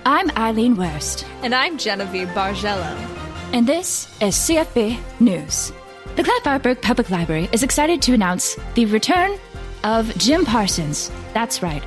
I'm Eileen Wurst. And I'm Genevieve Bargello. And this is CFB News. The Clatfartburg Public Library is excited to announce the return of Jim Parsons. That's right.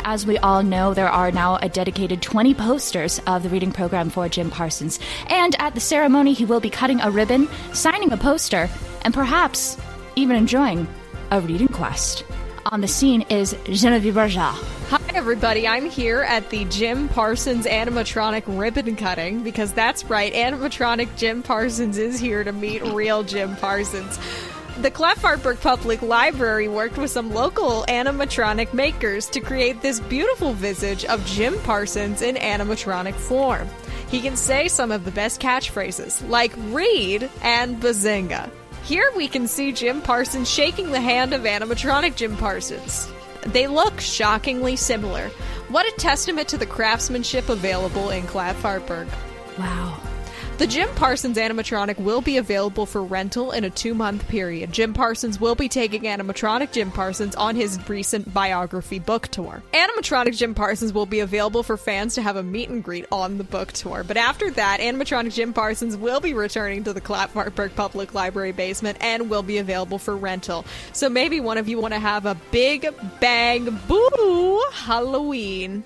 As we all know, there are now a dedicated 20 posters of the reading program for Jim Parsons. And at the ceremony, he will be cutting a ribbon, signing a poster, and perhaps even enjoying a reading quest. On the scene is Genevieve Bargello. Hi, everybody. I'm here at the Jim Parsons animatronic ribbon cutting because that's right, animatronic Jim Parsons is here to meet real Jim Parsons. The Clatfartburg Public Library worked with some local animatronic makers to create this beautiful visage of Jim Parsons in animatronic form. He can say some of the best catchphrases, like read and bazinga. Here we can see Jim Parsons shaking the hand of animatronic Jim Parsons. They look shockingly similar. What a testament to the craftsmanship available in Clatfartburg. Wow. The Jim Parsons animatronic will be available for rental in a 2-month period. Jim Parsons will be taking animatronic Jim Parsons on his recent biography book tour. Animatronic Jim Parsons will be available for fans to have a meet and greet on the book tour. But after that, animatronic Jim Parsons will be returning to the Clatfartburg Public Library basement and will be available for rental. So maybe one of you want to have a big bang boo Halloween.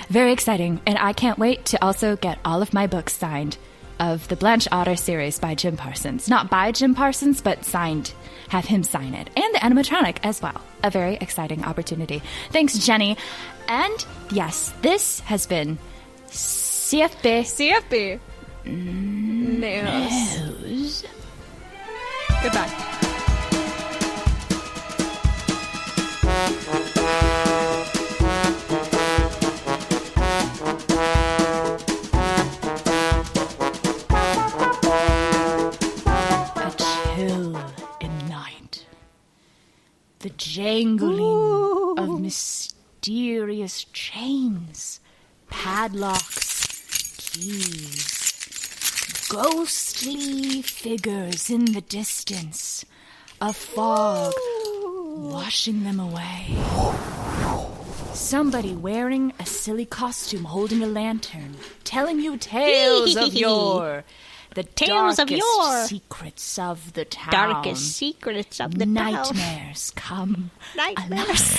Very exciting, and I can't wait to also get all of my books signed of the Blanche Otter series by Jim Parsons. Not by Jim Parsons, but signed. Have him sign it. And the animatronic as well. A very exciting opportunity. Thanks, Jenny. And yes, this has been CFB News. Goodbye. The jangling of mysterious chains, padlocks, keys, ghostly figures in the distance, a fog washing them away. Somebody wearing a silly costume holding a lantern, telling you tales of yore. The tales of yore. Secrets of the town. Darkest secrets of the Nightmares come. Nightmares.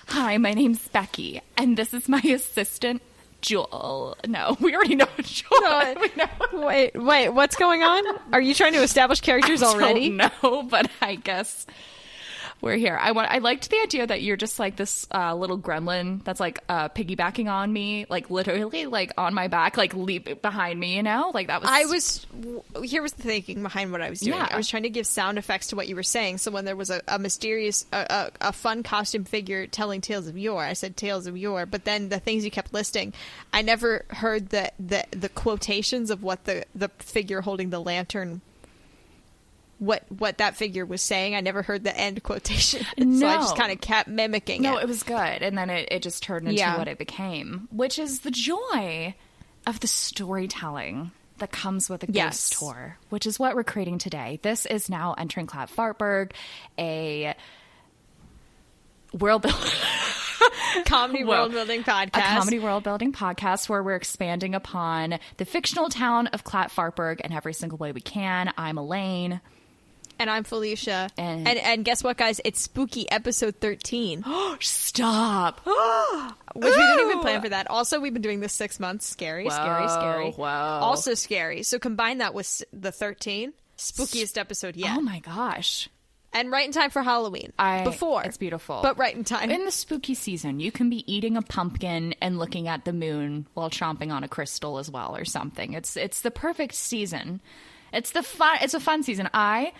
Hi, my name's Becky, and this is my assistant, Joel. No, we already know Joel. Wait, what's going on? Are you trying to establish characters already? No, but I guess we're here. I liked the idea that you're just like this little gremlin that's like piggybacking on me, like literally like on my back, like leap behind me, you know? Like that was... Here was the thinking behind what I was doing. Yeah. I was trying to give sound effects to what you were saying. So when there was a mysterious, a fun costume figure telling tales of yore, I said tales of yore. But then the things you kept listing, I never heard the quotations of what the figure holding the lantern what that figure was saying. I never heard the end quotation. No. So I just kind of kept mimicking it. No, it was good. And then it just turned into what it became, which is the joy of the storytelling that comes with a ghost tour, which is what we're creating today. This is now entering Clatfartburg, a comedy world building podcast. A comedy world building podcast where we're expanding upon the fictional town of Clatfartburg in every single way we can. I'm Elaine. And I'm Felicia. And guess what, guys? It's spooky episode 13. Stop. Which we didn't even plan for that. Also, we've been doing this 6 months. Scary. Wow. Also scary. So combine that with the 13. Spookiest episode yet. Oh my gosh. And right in time for Halloween. It's beautiful. But right in time. In the spooky season, you can be eating a pumpkin and looking at the moon while chomping on a crystal as well or something. It's the perfect season. It's a fun season. I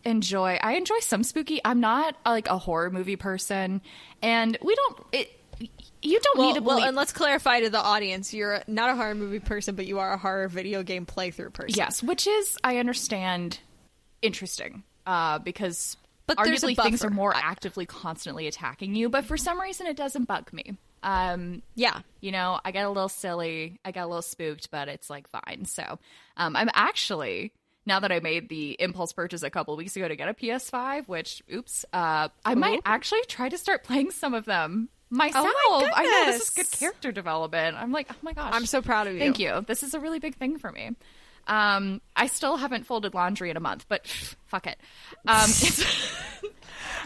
enjoy some spooky. I'm not like a horror movie person, and you don't need to believe. Well, and let's clarify to the audience, you're not a horror movie person, but you are a horror video game playthrough person. Yes, which is, I understand, interesting, because arguably things are more actively constantly attacking you, but for some reason it doesn't bug me. Yeah. You know, I get a little silly, I get a little spooked, but it's like fine. So, I'm actually, now that I made the impulse purchase a couple weeks ago to get a PS5, which, I might actually try to start playing some of them myself. Oh my I know, this is goodness. good character development. I'm like, oh my gosh. I'm so proud of you. Thank you. This is a really big thing for me. I still haven't folded laundry in a month, but fuck it.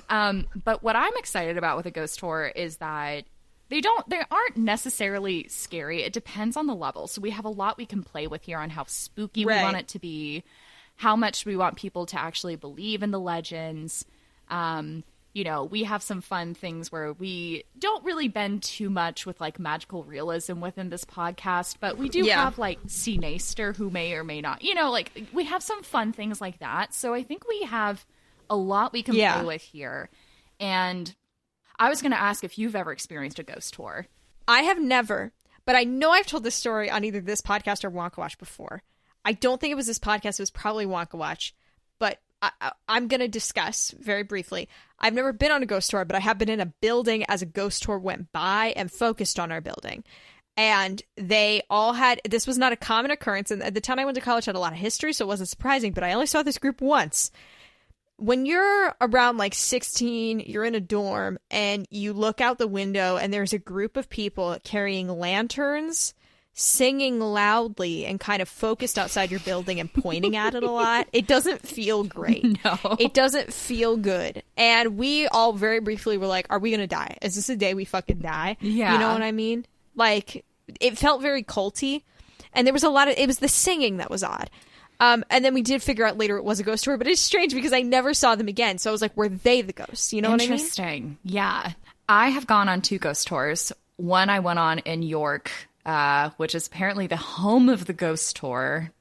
But what I'm excited about with a ghost tour is that they aren't necessarily scary. It depends on the level. So we have a lot we can play with here on how spooky we want it to be, how much we want people to actually believe in the legends. We have some fun things where we don't really bend too much with like magical realism within this podcast, but we do have like C. Naster who may or may not, we have some fun things like that. So I think we have a lot we can play with here. And I was going to ask if you've ever experienced a ghost tour. I have never, but I know I've told this story on either this podcast or Wonka Watch before. I don't think it was this podcast. It was probably Wonka Watch, but I'm going to discuss very briefly. I've never been on a ghost tour, but I have been in a building as a ghost tour went by and focused on our building. And they all had, this was not a common occurrence. And the town I went to college had a lot of history, so it wasn't surprising, but I only saw this group once. When you're around like 16, you're in a dorm and you look out the window and there's a group of people carrying lanterns, singing loudly and kind of focused outside your building and pointing at it a lot. It doesn't feel great. No. It doesn't feel good. And we all very briefly were like, are we going to die? Is this a day we fucking die? Yeah. You know what I mean? Like, it felt very culty. And there was it was the singing that was odd. And then we did figure out later it was a ghost tour, but it's strange because I never saw them again. So I was like, were they the ghosts? You know what I mean? Interesting. Yeah. I have gone on 2 ghost tours. One I went on in York, which is apparently the home of the ghost tour.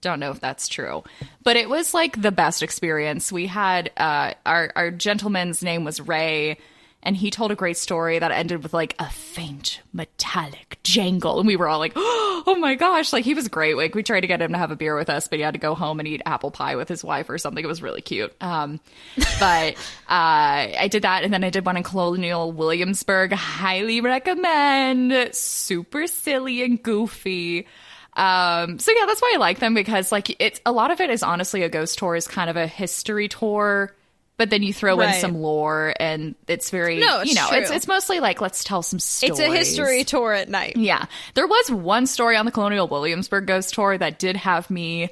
Don't know if that's true, but it was like the best experience. We had our gentleman's name was Ray, and he told a great story that ended with like a faint metallic jangle, and we were all like, oh my gosh, like he was great. Like we tried to get him to have a beer with us, but he had to go home and eat apple pie with his wife or something. It was really cute. But I did that, and then I did one in Colonial Williamsburg. Highly recommend. Super silly and goofy. So yeah, that's why I like them, because like it's a lot of it is honestly a ghost tour is kind of a history tour. But then you throw in some lore, and it's very, it's mostly like, let's tell some stories. It's a history tour at night. Yeah. There was one story on the Colonial Williamsburg ghost tour that did have me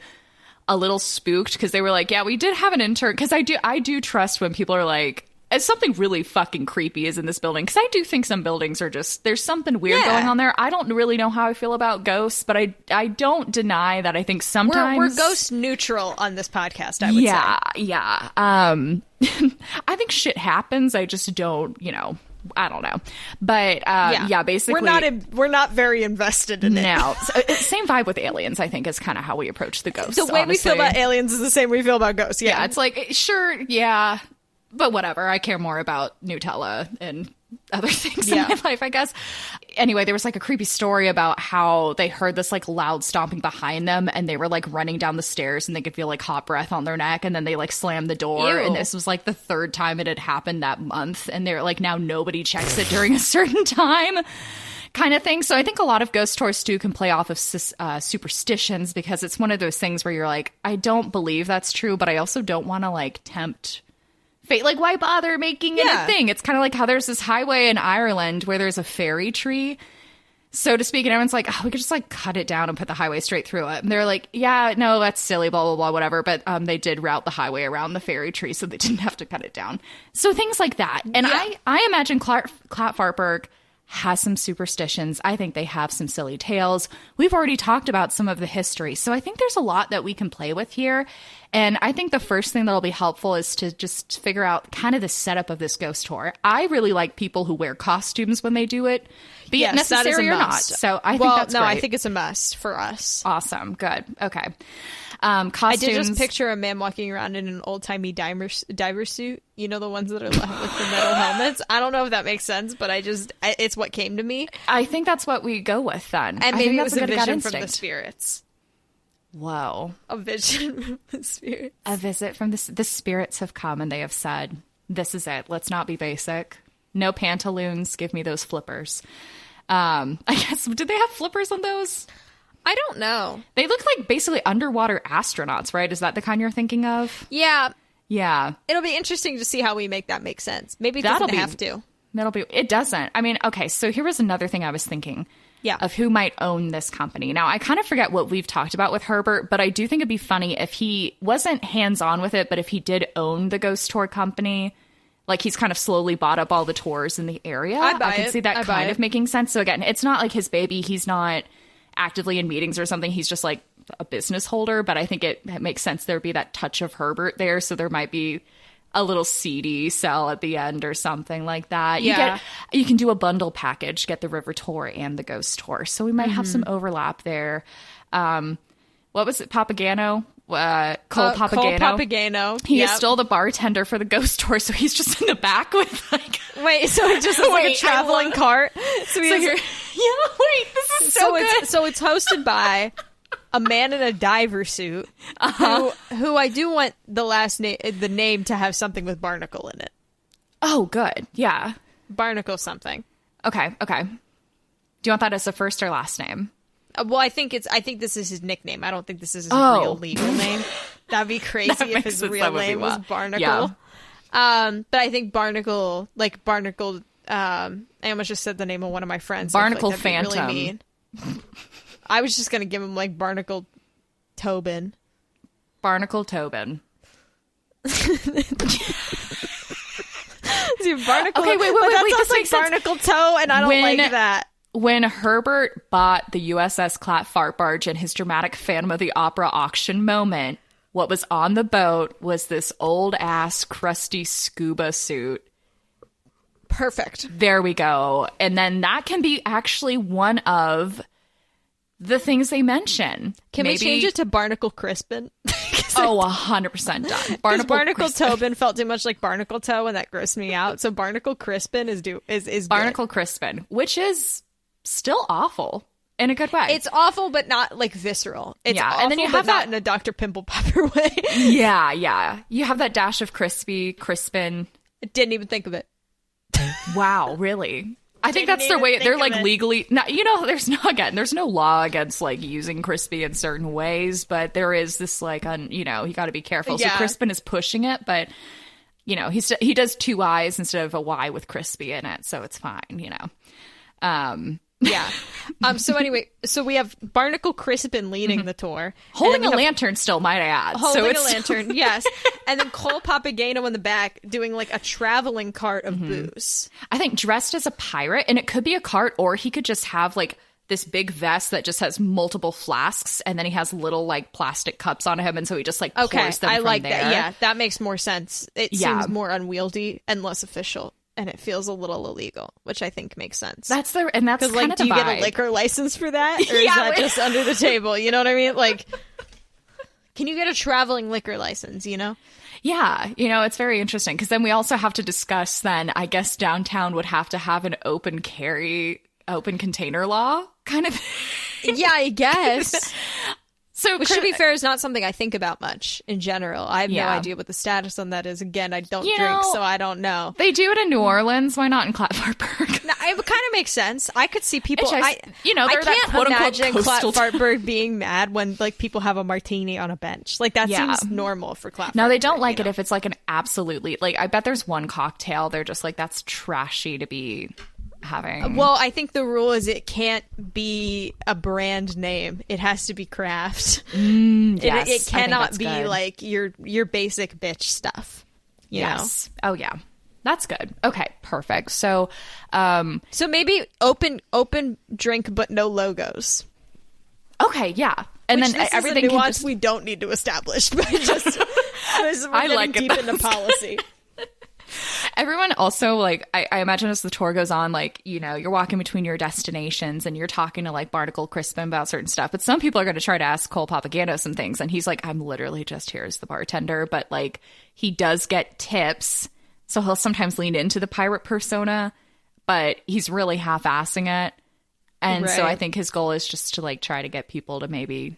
a little spooked, because they were like, yeah, we did have an intern. Because I do trust when people are like, something really fucking creepy is in this building. Because I do think some buildings are just, there's something weird going on there. I don't really know how I feel about ghosts, but I don't deny that I think sometimes... We're ghost neutral on this podcast, I would say. Yeah. I think shit happens. I just don't, I don't know. But basically... We're not very invested in it. No. Same vibe with aliens, I think, is kind of how we approach the ghosts. The way we feel about aliens is the same way we feel about ghosts. Yeah, it's like, sure, yeah... But whatever, I care more about Nutella and other things in my life, I guess. Anyway, there was like a creepy story about how they heard this like loud stomping behind them, and they were like running down the stairs and they could feel like hot breath on their neck, and then they like slammed the door. Ew. And this was like the 3rd time it had happened that month, and they're like, now nobody checks it during a certain time. Kind of thing. So I think a lot of ghost tours too can play off of superstitions, because it's one of those things where you're like, I don't believe that's true, but I also don't want to like tempt fate. Like, why bother making it a thing? It's kind of like how there's this highway in Ireland where there's a fairy tree, so to speak, and everyone's like, oh, we could just like cut it down and put the highway straight through it. And they're like, yeah, no, that's silly, blah, blah, blah, whatever. But they did route the highway around the fairy tree, so they didn't have to cut it down. So things like that. And I imagine Clatfartburg has some superstitions. I think they have some silly tales. We've already talked about some of the history. So I think there's a lot that we can play with here. And I think the first thing that'll be helpful is to just figure out kind of the setup of this ghost tour. I really like people who wear costumes when they do it, be it necessary or not. So I think that's great. I think it's a must for us. Awesome. Good. Okay. Costumes. I did just picture a man walking around in an old-timey diver suit. You know, the ones that are like with the metal helmets. I don't know if that makes sense, but it's what came to me. I think that's what we go with then. And maybe it was a vision from the spirits. Whoa. A vision from the spirits. A visit from the spirits have come, and they have said, this is it. Let's not be basic. No pantaloons. Give me those flippers. I guess, did they have flippers on those? I don't know. They look like basically underwater astronauts, right? Is that the kind you're thinking of? Yeah. Yeah. It'll be interesting to see how we make that make sense. Maybe it doesn't have to. It doesn't. I mean, okay, so here was another thing I was thinking. Yeah. Of who might own this company. Now, I kind of forget what we've talked about with Herbert, but I do think it'd be funny if he wasn't hands-on with it, but if he did own the ghost tour company, like he's kind of slowly bought up all the tours in the area. I can see that kind of making sense. So again, it's not like his baby. He's not actively in meetings or something. He's just like a business holder, but I think it makes sense there'd be that touch of Herbert there. So there might be a little CD sell at the end or something like that. Yeah. You can do a bundle package, get the river tour and the ghost tour. So we might have some overlap there. What was it? Papagano? Cole Papagano. Cole Papagano. He is still the bartender for the ghost tour, so he's just in the back with like... Wait, so it just is like a traveling cart? This is so good. So it's hosted by a man in a diver suit who I do want the name to have something with Barnacle in it. Oh, good. Yeah. Barnacle something. Okay. Do you want that as a first or last name? Well, I think this is his nickname. I don't think this is his real legal name. That'd be crazy if his real name was Barnacle. Yeah. But I think Barnacle, I almost just said the name of one of my friends. Barnacle Phantom. Phantom. Really mean. I was just going to give him like Barnacle Tobin. Barnacle Tobin. See, Barnacle. Okay, wait. That sounds like Barnacle Toe, and I don't like that. When Herbert bought the USS Clatfartburg in his dramatic Phantom of the Opera auction moment, what was on the boat was this old-ass, crusty scuba suit. Perfect. There we go. And then that can be actually one of the things they mention. Can we change it to Barnacle Crispin? 100% done. Barnacle Tobin felt too much like Barnacle Toe, and that grossed me out. So Barnacle Crispin is Barnacle good. Crispin, which is still awful in a good way. It's awful, but not like visceral. It's awful, and then you have that in a Dr. Pimple Popper way. Yeah. You have that dash of Crispin. I didn't even think of it. Wow, really? I think that's their way. They're like legally, there's no law against like using Crispy in certain ways, but there is this like, you got to be careful. Yeah. So Crispin is pushing it, but he does two I's instead of a Y with Crispy in it, so it's fine. Yeah. So anyway, we have Barnacle Crispin leading the tour. Holding a lantern still, might I add. Holding a lantern, yes. And then Cole Papagano in the back doing like a traveling cart of booze. I think dressed as a pirate, and it could be a cart, or he could just have like this big vest that just has multiple flasks, and then he has little like plastic cups on him, and so he just like pours them from there. That. Yeah, that makes more sense. It seems more unwieldy and less official. And it feels a little illegal, which I think makes sense. That's kind of the vibe. Do you get a liquor license for that? Or is that just under the table? You know what I mean? Like, can you get a traveling liquor license, Yeah. It's very interesting. Because then we also have to discuss then, I guess downtown would have to have an open container law kind of thing. Yeah, I guess. Which, to be fair, is not something I think about much in general. I have no idea what the status on that is. Again, I don't drink, so I don't know. They do it in New Orleans. Why not in Clatfartburg? No, it kind of makes sense. I could see people. I can't imagine Clatfartburg being mad when like people have a martini on a bench. Like that seems normal for Clatfartburg. No, they don't like it if it's like an absolutely like. I bet there's one cocktail they're just like that's trashy to be having. Well, I think the rule is it can't be a brand name. It has to be craft. Yes, it cannot be good. Like your basic bitch stuff. You know? Oh yeah. That's good. Okay, perfect. So maybe open drink but no logos. Okay, yeah. And which then everything is a nuance we don't need to establish, but just we're getting deep into policy. Everyone also, like, I imagine as the tour goes on, like, you're walking between your destinations and you're talking to, like, Barnacle Crispin about certain stuff. But some people are going to try to ask Cole Papagano some things. And he's like, I'm literally just here as the bartender. But, like, he does get tips. So he'll sometimes lean into the pirate persona. But he's really half-assing it. And so I think his goal is just to, like, try to get people to maybe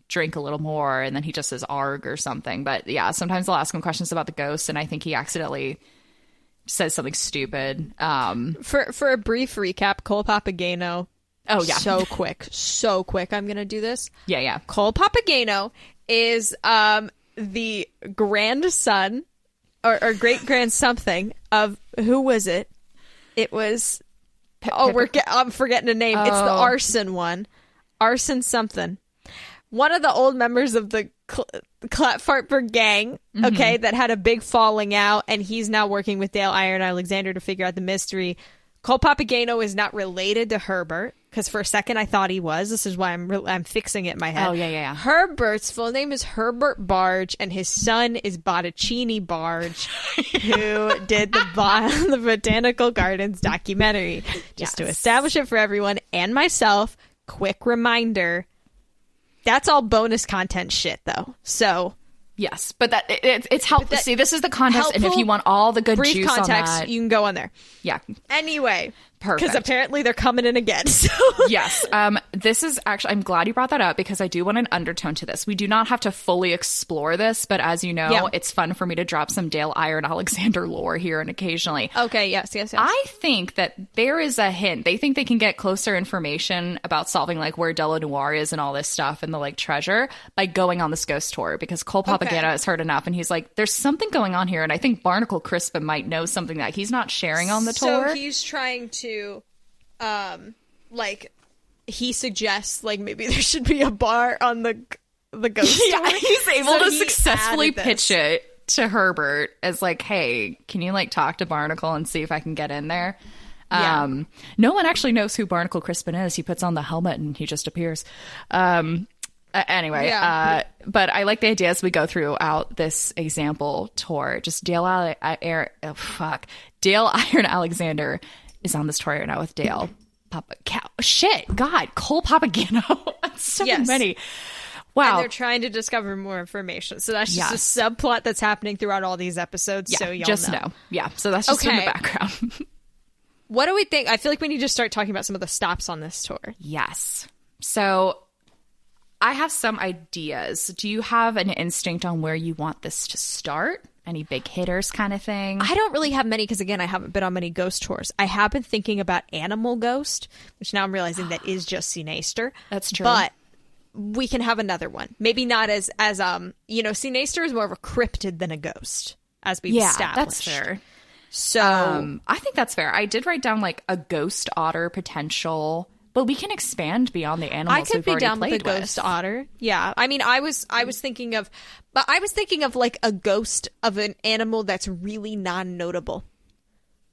drink a little more. And then he just says arg or something. But, yeah, sometimes they'll ask him questions about the ghosts. And I think he accidentally says something stupid. For a brief recap, Cole Papagano. Oh yeah, so quick. I'm gonna do this. Yeah. Cole Papagano is the grandson or great grand something of who was it? It was... I'm forgetting the name. It's the arson one. Arson something. One of the old members of the Clatfartburg gang, okay, that had a big falling out, and he's now working with Dale Iron Alexander to figure out the mystery. Cole Papageno is not related to Herbert, because for a second I thought he was. This is why I'm fixing it in my head. Oh, yeah. Herbert's full name is Herbert Barge, and his son is Botticini Barge, who did the Botanical Gardens documentary. Just to establish it for everyone and myself, quick reminder, that's all bonus content shit, though. So... Yes, but it's helpful. See, this is the context, and if you want all the good brief juice context, on that, you can go on there. Yeah. Anyway, perfect. Because apparently they're coming in again. So. Yes. This is actually, I'm glad you brought that up because I do want an undertone to this. We do not have to fully explore this, but as you know, it's fun for me to drop some Dale Iron Alexander lore here and occasionally. Okay. Yes. I think that there is a hint. They think they can get closer information about solving like where Della Noir is and all this stuff and the like treasure by going on this ghost tour because Cole Papageno has heard enough and he's like, there's something going on here. And I think Barnacle Crispin might know something that he's not sharing on the tour. So he's trying to, like, he suggests like maybe there should be a bar on the ghost tour. Yeah, he's able to successfully pitch it to Herbert as like, hey, can you like talk to Barnacle and see if I can get in there? No one actually knows who Barnacle Crispin is. He puts on the helmet and he just appears. Anyway, but I like the idea as we go throughout this example tour. Just Dale Iron Alexander is on this tour right now with Dale. Cole Papageno. So many. Wow. And they're trying to discover more information. So that's just a subplot that's happening throughout all these episodes. So y'all just know. Yeah. So that's just in the background. What do we think? I feel like we need to start talking about some of the stops on this tour. Yes. So I have some ideas. Do you have an instinct on where you want this to start? Any big hitters kind of thing? I don't really have many because, again, I haven't been on many ghost tours. I have been thinking about Animal Ghost, which now I'm realizing that is just Sinaster. That's true. But we can have another one. Maybe not as Sinaster is more of a cryptid than a ghost, as we've established. That's fair. So I think that's fair. I did write down like a ghost otter potential, but we can expand beyond the animals. I could be down with a ghost otter. Yeah, I mean, I was thinking of like a ghost of an animal that's really non-notable,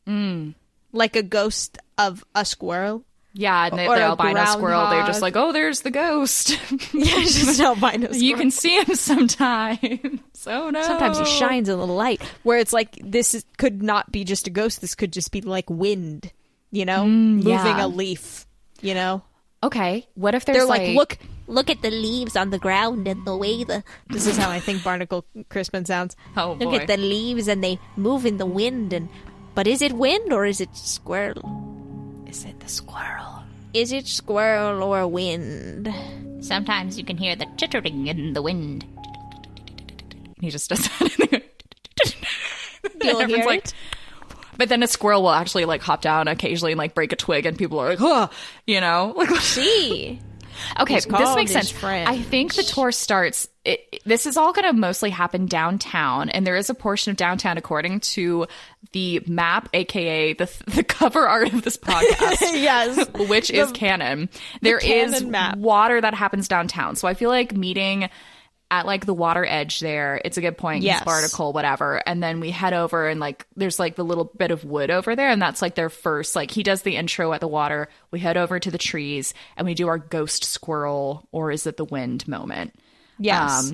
like a ghost of a squirrel. Yeah, and the albino squirrel, they're just like, oh, there's the ghost. Yeah, it's just an albino squirrel. You can see him sometimes. Oh, no. Sometimes he shines in the light, where it's like, could not be just a ghost. This could just be like wind, moving a leaf, Okay, what if there's They're like, Look at the leaves on the ground and the way This is how I think Barnacle Crispin sounds. Oh, boy. Look at the leaves and they move in the wind. But is it wind or is it squirrel? Is it the squirrel? Is it squirrel or wind? Sometimes you can hear the chittering in the wind. He just does that. You'll hear it? But then a squirrel will actually like hop down occasionally and like break a twig, and people are like, "Oh," like. See. Okay, this makes sense. I think the tour starts. This is all going to mostly happen downtown, and there is a portion of downtown according to the map, aka the cover art of this podcast. Yes, which is canon. There is water that happens downtown, so I feel like meeting at like the water edge there, it's a good point. Yes. Barnacle, whatever. And then we head over and like there's like the little bit of wood over there, and that's like their first, like he does the intro at the water. We head over to the trees and we do our ghost squirrel, or is it the wind moment? Yes.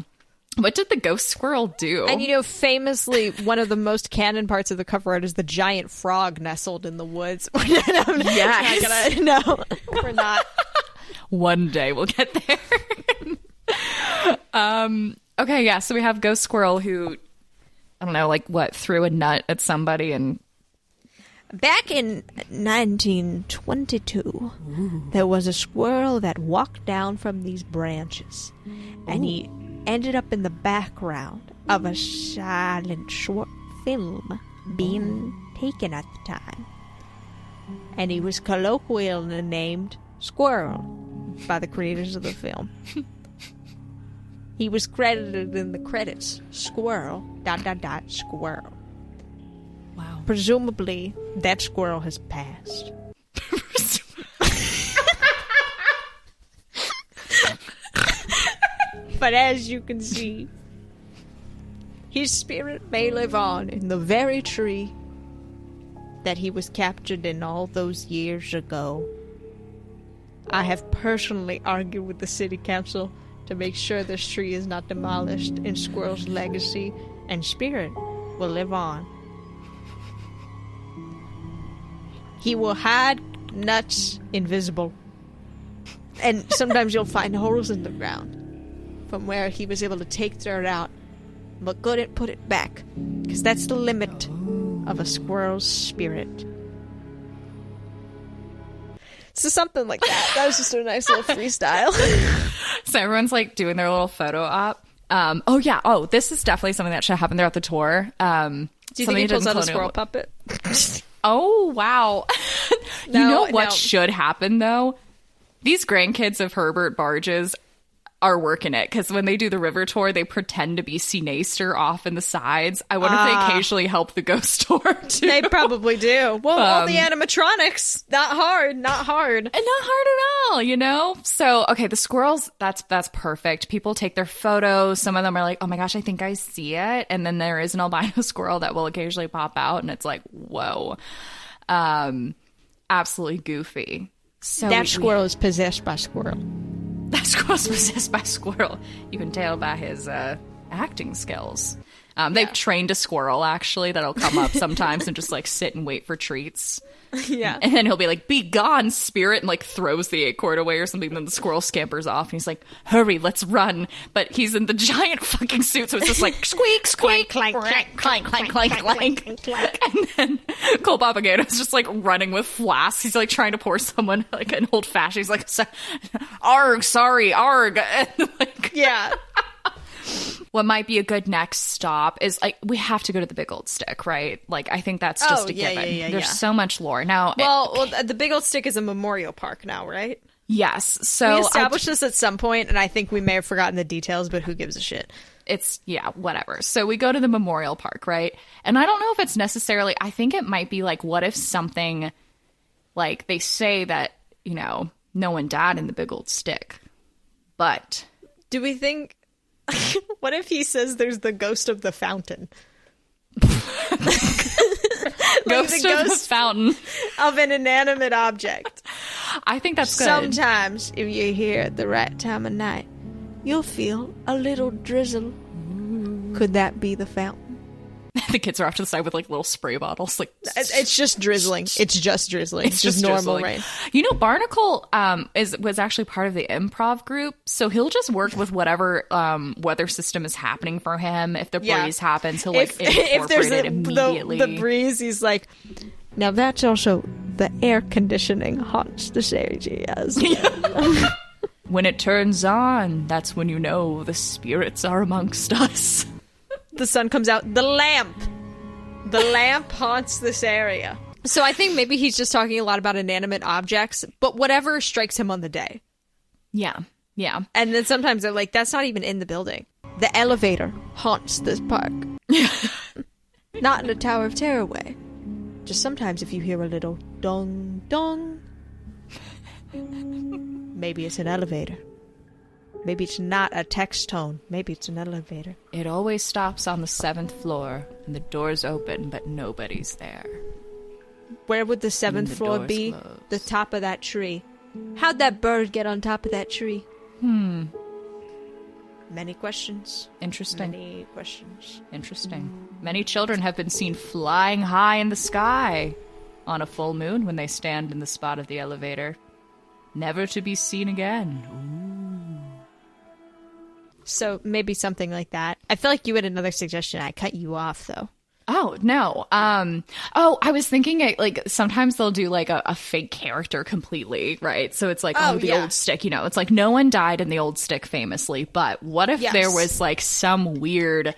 What did the ghost squirrel do? And famously, one of the most canon parts of the cover art is the giant frog nestled in the woods. Yes. No, we're not. One day we'll get there. Okay, yeah, so we have Ghost Squirrel who, I don't know, like what, threw a nut at somebody and... Back in 1922, there was a squirrel that walked down from these branches, and he ended up in the background of a silent short film being taken at the time. And he was colloquially named Squirrel by the creators of the film. He was credited in the credits, Squirrel, ... Squirrel. Wow. Presumably, That squirrel has passed. But as you can see, his spirit may live on in the very tree that he was captured in all those years ago. I have personally argued with the city council to make sure this tree is not demolished, and Squirrel's legacy and spirit will live on. He will hide nuts invisible, and sometimes you'll find holes in the ground from where he was able to take dirt out, but couldn't put it back, because that's the limit of a squirrel's spirit. So something like that. That was just a nice little freestyle. So everyone's like doing their little photo op. This is definitely something that should happen throughout the tour. Do you think he pulls out a squirrel puppet? Oh, wow. No, you know what no. should happen, though? These grandkids of Herbert Barges are working it, because when they do the river tour, they pretend to be Sea Naster off in the sides. I wonder if they occasionally help the ghost tour, too. They probably do. Well, all the animatronics. Not hard. And not hard at all, you know? So, okay, the squirrels, that's perfect. People take their photos. Some of them are like, oh my gosh, I think I see it. And then there is an albino squirrel that will occasionally pop out, and it's like, whoa. Absolutely goofy. So that squirrel is possessed by squirrel. That squirrel's possessed by squirrel. You can tell by his acting skills. They've trained a squirrel, actually, that'll come up sometimes and just, like, sit and wait for treats. Yeah. And then he'll be like, be gone, spirit, and, like, throws the acorn away or something. Then the squirrel scampers off, and he's like, hurry, let's run. But he's in the giant fucking suit, so it's just like, squeak, squeak, clank, clank, clank, clank, clank, clank, clank. And then Cole Papagato's just, like, running with flasks. He's, like, trying to pour someone, like, an old-fashioned. He's like, arg, sorry, arg. And, like, Yeah. what might be a good next stop is, like, we have to go to the Big Old Stick, right? Like, I think that's just a given. There's so much lore. Now, Well, the Big Old Stick is a memorial park now, right? yes. So We established this at some point, and I think we may have forgotten the details, but who gives a shit? it's, yeah, whatever. So we go to the memorial park, right? And I don't know if it's necessarily, I think it might be like, what if something, like, they say that, you know, no one died in the Big Old Stick, but... Do we think... What if he says there's the ghost of the fountain? Ghost of the fountain. Of an inanimate object. I think that's good. Sometimes, if you're here at the right time of night, you'll feel a little drizzle. Could that be the fountain? The kids are off to the side with, like, little spray bottles. Like, It's just drizzling. It's just drizzling. It's just normal drizzling. rain. You know, Barnacle was actually part of the improv group, so he'll just work with whatever weather system is happening for him. If the breeze happens, he'll, like, if there's incorporate it immediately. the breeze, he's like, now that's also the air conditioning haunts this area as well. When it turns on, that's when you know the spirits are amongst us. The sun comes out. The lamp haunts this area. So I think maybe he's just talking a lot about inanimate objects, but whatever strikes him on the day. Yeah. And then sometimes they're like, that's not even in the building. The elevator haunts this park. Not in the Tower of Terror way. Just sometimes if you hear a little dong dong, maybe it's an elevator. Maybe it's not a text tone. Maybe it's an elevator. It always stops on the 7th floor, and the door's open, but nobody's there. Where would the 7th the floor door's be? closed. The top of that tree. How'd that bird get on top of that tree? Many questions. Interesting. Many questions. Interesting. Many children have been seen flying high in the sky on a full moon when they stand in the spot of the elevator. Never to be seen again. So maybe something like that. I feel like you had another suggestion. I cut you off, though. Oh, no. I was thinking, like, sometimes they'll do, like, a fake character completely, right? So it's like, the Old Stick, you know. It's like, no one died in the Old Stick famously, but what if there was, like, some weird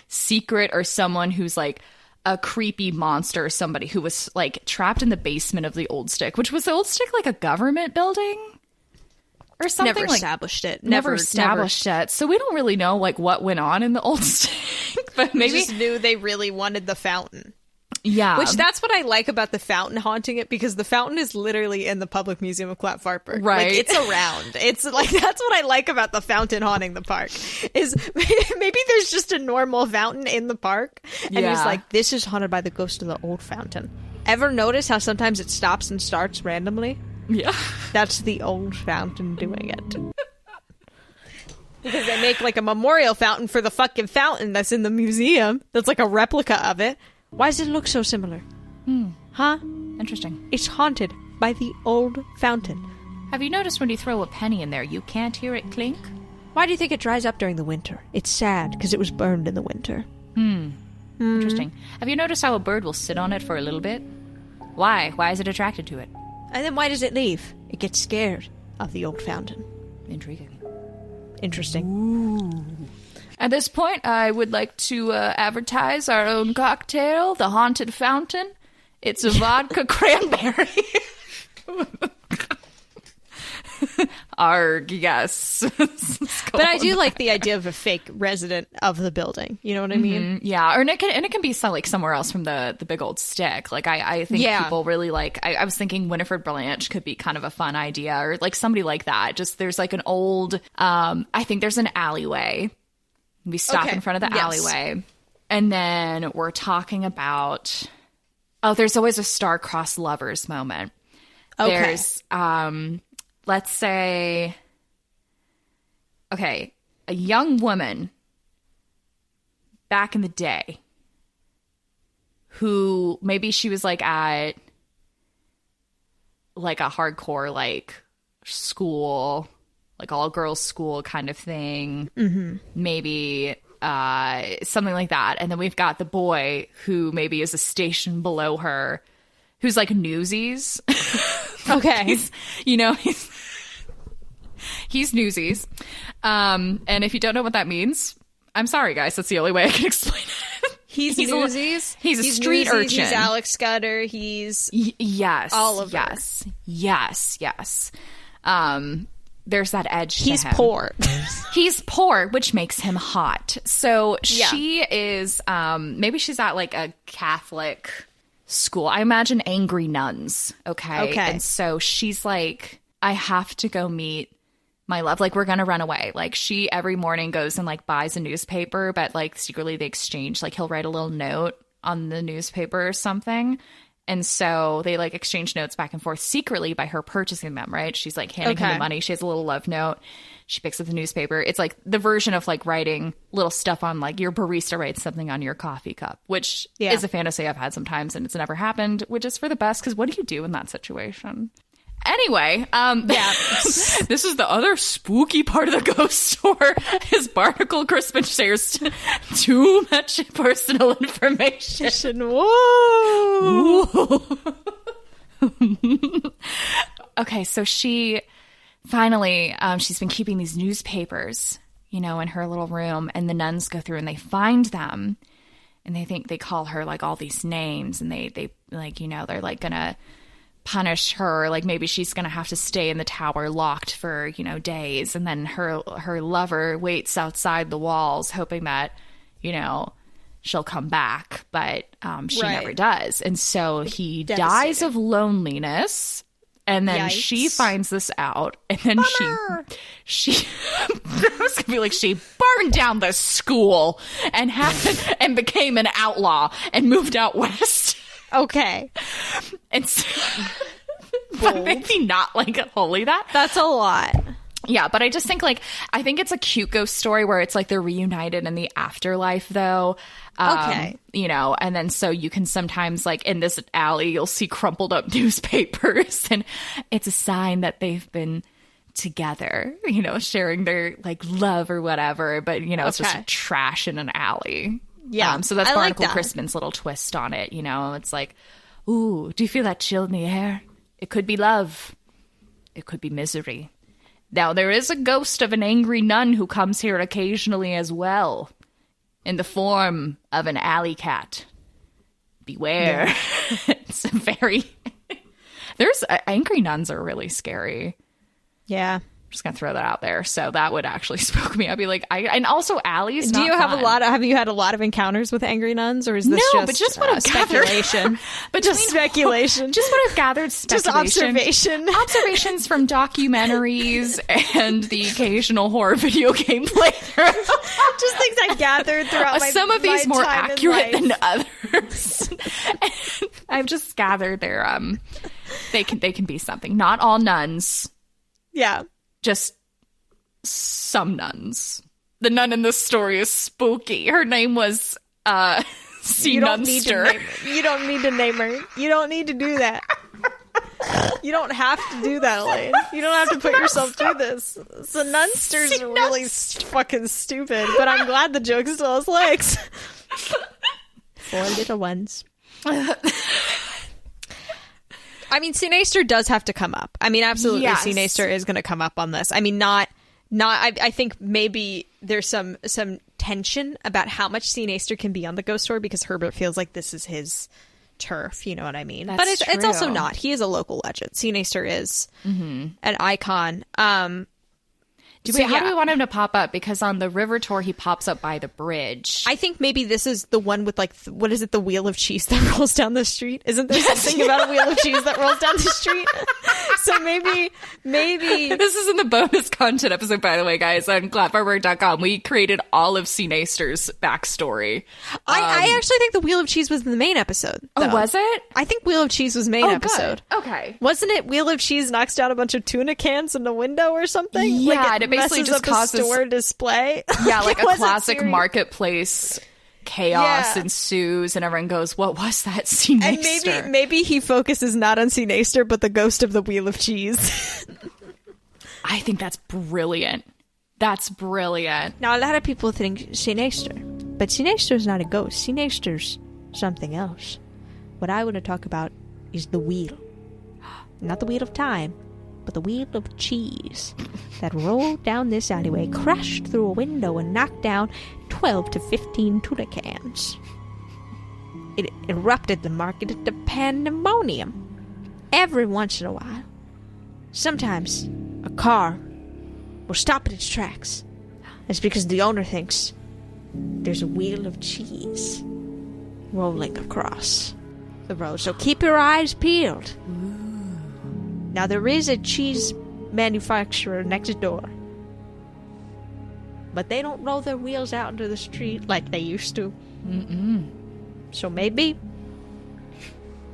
secret or someone who's, like, a creepy monster or somebody who was, like, trapped in the basement of the Old Stick, which was the Old Stick, like, a government building? Or something. Never like, established it. Never established it. So we don't really know, like, what went on in the Old Stick. But maybe we just knew they really wanted the fountain. Yeah. Which that's what I like about the fountain haunting it, because the fountain is literally in the Public Museum of Clatfartburg. Right. Like, it's around. It's like, that's what I like about the fountain haunting the park, is maybe there's just a normal fountain in the park, and he's like, this is haunted by the ghost of the old fountain. Ever notice how sometimes it stops and starts randomly? Yeah. That's the old fountain doing it. Because they make like a memorial fountain for the fucking fountain that's in the museum. That's like a replica of it. Why does it look so similar? Huh? Interesting. It's haunted by the old fountain. Have you noticed when you throw a penny in there, you can't hear it clink? Why do you think it dries up during the winter? It's sad because it was burned in the winter. Interesting. Have you noticed how a bird will sit on it for a little bit? Why? Why is it attracted to it? And then why does it leave? It gets scared of the old fountain. Intriguing. Interesting. At this point, I would like to advertise our own cocktail, the Haunted Fountain. It's a vodka cranberry. Arg, yes. But I do like the idea of a fake resident of the building. You know what I mean? Yeah, or it can be like somewhere else from the big old stick. Like I think people really like. I was thinking Winifred Blanche could be kind of a fun idea, or like somebody like that. Just there's like an old. I think there's an alleyway. We stop in front of the alleyway, and then we're talking about. Oh, there's always a star-crossed lovers moment. Okay. There's let's say, okay, a young woman back in the day who maybe she was like at like a hardcore like school, like all girls school kind of thing. Maybe something like that. And then we've got the boy who maybe is a station below her who's like Newsies. Okay. He's Newsies. And if you don't know what that means, I'm sorry, guys. That's the only way I can explain it. He's Newsies. He's a street urchin. He's Alex Scudder. He's yes, Oliver. Yes. There's that edge to him. He's poor. He's poor, which makes him hot. So she is, maybe she's at like a Catholic school. I imagine angry nuns. Okay. And so she's like, I have to go meet my love. Like, we're going to run away. Like, she every morning goes and like buys a newspaper, but like secretly they exchange, like he'll write a little note on the newspaper or something. And so they like exchange notes back and forth secretly by her purchasing them, right? She's like handing him the money. She has a little love note. She picks up the newspaper. It's like the version of like writing little stuff on like your barista writes something on your coffee cup, which is a fantasy I've had sometimes and it's never happened, which is for the best because what do you do in that situation? Anyway, this is the other spooky part of the ghost store is Barnacle Crispin shares too much personal information. Whoa! Okay, so she finally, she's been keeping these newspapers, in her little room, and the nuns go through and they find them, and they call her like all these names, and they like, they're like gonna punish her, like maybe she's gonna have to stay in the tower locked for days, and then her lover waits outside the walls hoping that she'll come back, but she never does, and so he dies of loneliness, and then she finds this out, and then she I was gonna be like, she burned down the school and became an outlaw and moved out west. Okay. And so, but maybe not like wholly that. That's a lot. Yeah, but I just think I think it's a cute ghost story where it's like they're reunited in the afterlife though. And then so you can sometimes like in this alley, you'll see crumpled up newspapers and it's a sign that they've been together, sharing their like love or whatever. But, it's just trash in an alley. Yeah. So that's Barnacle Crispin's little twist on it. It's like, ooh, do you feel that chill in the air? It could be love. It could be misery. Now, there is a ghost of an angry nun who comes here occasionally as well, in the form of an alley cat. Beware. Yeah. It's a very... Angry nuns are really scary. Yeah. Just gonna throw that out there. So that would actually spook me. I'd be like, and also Allie's. Do not you have fun. have you had a lot of encounters with angry nuns, or is this No, but just what I've speculation? But just speculation. Just what I've gathered. Just observation. Observations from documentaries and the occasional horror video game playthrough. Just things I gathered throughout my Some of these my more time in accurate life. than others. And I've just gathered they can be something. Not all nuns. Yeah. Just some nuns. The nun in this story is spooky. Her name was C. Nunster. You don't need to name her. You don't need to do that. You don't have to do that, Elaine. You don't have to put yourself through this. So Nunster's really fucking stupid, but I'm glad the joke still has legs. 4 little ones. I mean, Sinaster does have to come up. I mean, absolutely, yes. Sinaster is going to come up on this. I mean, I think maybe there's some tension about how much Sinaster can be on the ghost story because Herbert feels like this is his turf. You know what I mean? That's but it's also true. not. He is a local legend. Sinaster is an icon. How do we want him to pop up? Because on the river tour, he pops up by the bridge. I think maybe this is the one with, like, what is it, the wheel of cheese that rolls down the street? Isn't there something about a wheel of cheese that rolls down the street? So maybe... This is in the bonus content episode, by the way, guys, on Clatfartburg.com. We created all of Sinaster's backstory. I actually think the wheel of cheese was in the main episode. Oh, though. was it? I think wheel of cheese was main episode. Good. Okay. Wasn't it wheel of cheese knocks down a bunch of tuna cans in the window or something? Yeah, like and it basically messes just up causes... a store display. Yeah, like a Was it classic serious? marketplace chaos Yeah. ensues, and everyone goes, what was that, Sinaster? And maybe he focuses not on Sinaster, but the ghost of the wheel of cheese. I think that's brilliant. That's brilliant. Now, a lot of people think Sinaster, but Sinaster's not a ghost. Sinaster's something else. What I want to talk about is the wheel. Not the wheel of time, but the wheel of cheese that rolled down this alleyway, crashed through a window, and knocked down 12 to 15 tuna cans. It erupted the market into pandemonium. Every once in a while, sometimes a car will stop in its tracks. That's because the owner thinks there's a wheel of cheese rolling across the road. So keep your eyes peeled. Now, there is a cheese manufacturer next door, but they don't roll their wheels out into the street like they used to. So maybe...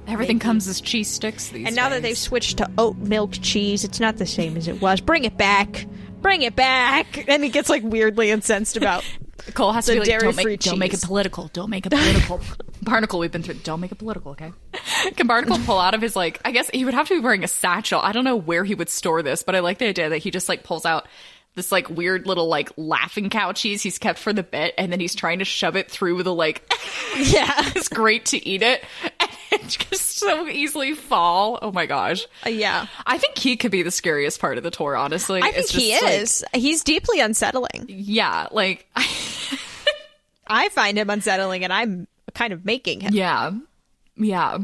Everything comes as cheese sticks these days. And now that they've switched to oat milk cheese, it's not the same as it was. Bring it back. Bring it back. And he gets, like, weirdly incensed about Cole has the to be like, dairy-free don't make it cheese. political. Don't make it political. Barnacle, we've been through. Don't make it political, okay? Can Barnacle pull out of his, like, I guess he would have to be wearing a satchel. I don't know where he would store this, but I like the idea that he just, like, pulls out this, like, weird little, like, laughing cow cheese he's kept for the bit, and then he's trying to shove it through the, like, Yeah. it's great to eat it, and it just so easily fall. Oh my gosh. Yeah. I think he could be the scariest part of the tour, honestly. I think It's just, he like, is. He's deeply unsettling. yeah, like... I find him unsettling, and I'm kind of making him. Yeah. Yeah.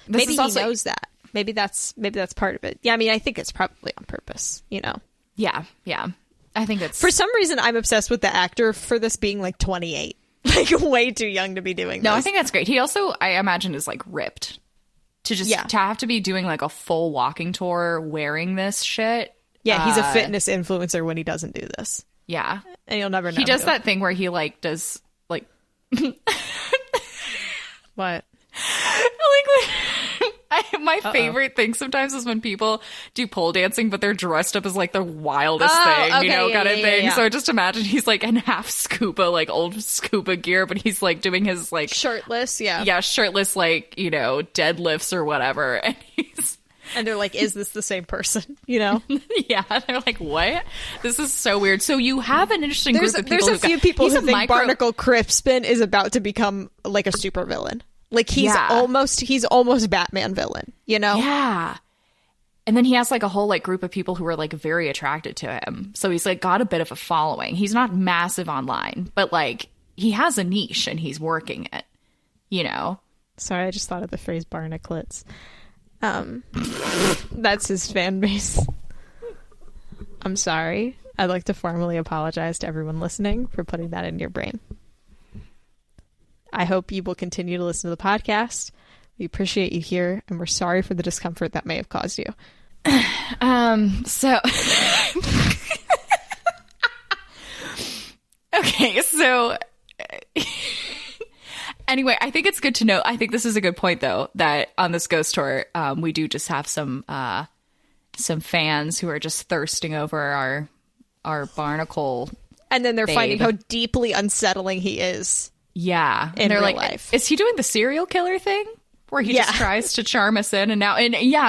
This Maybe is he also- knows that. Maybe that's part of it. Yeah, I mean, I think it's probably on purpose, you know. Yeah, yeah. I think it's... For some reason, I'm obsessed with the actor for this being, like, 28. Like, way too young to be doing No, this. I think that's great. He also, I imagine, is, like, ripped. To just... Yeah. To have to be doing, like, a full walking tour wearing this shit. Yeah, he's a fitness influencer when he doesn't do this. Yeah. And you'll never know. He does him. that thing where he, like, does, like... What? My favorite thing sometimes is when people do pole dancing, but they're dressed up as like the wildest thing, okay, you know, yeah, kind of yeah, thing. yeah. So I just imagine he's like in half scuba, like old scuba gear, but he's like doing his like Shirtless, yeah. yeah, shirtless, like, you know, deadlifts or whatever. And he's And they're like, is this the same person? You know? yeah, they're like, what? This is so weird. So you have an interesting There's group of people. a few people he's who a think micro- Barnacle Crispin is about to become like a supervillain. Like he's Yeah. almost Batman villain, you know? Yeah. And then he has like a whole like group of people who are like very attracted to him. So he's like got a bit of a following. He's not massive online, but like he has a niche and he's working it, you know? Sorry, I just thought of the phrase Barnaclets. That's his fan base. I'm sorry. I'd like to formally apologize to everyone listening for putting that in your brain. I hope you will continue to listen to the podcast. We appreciate you here, and we're sorry for the discomfort that may have caused you. So okay, so anyway, I think it's good to know. I think this is a good point, though, that on this ghost tour, we do just have some fans who are just thirsting over our Barnacle, and then they're babe. finding how deeply unsettling he is. Yeah, in and they're real like, life. Is he doing the serial killer thing? Where he just tries to charm us in,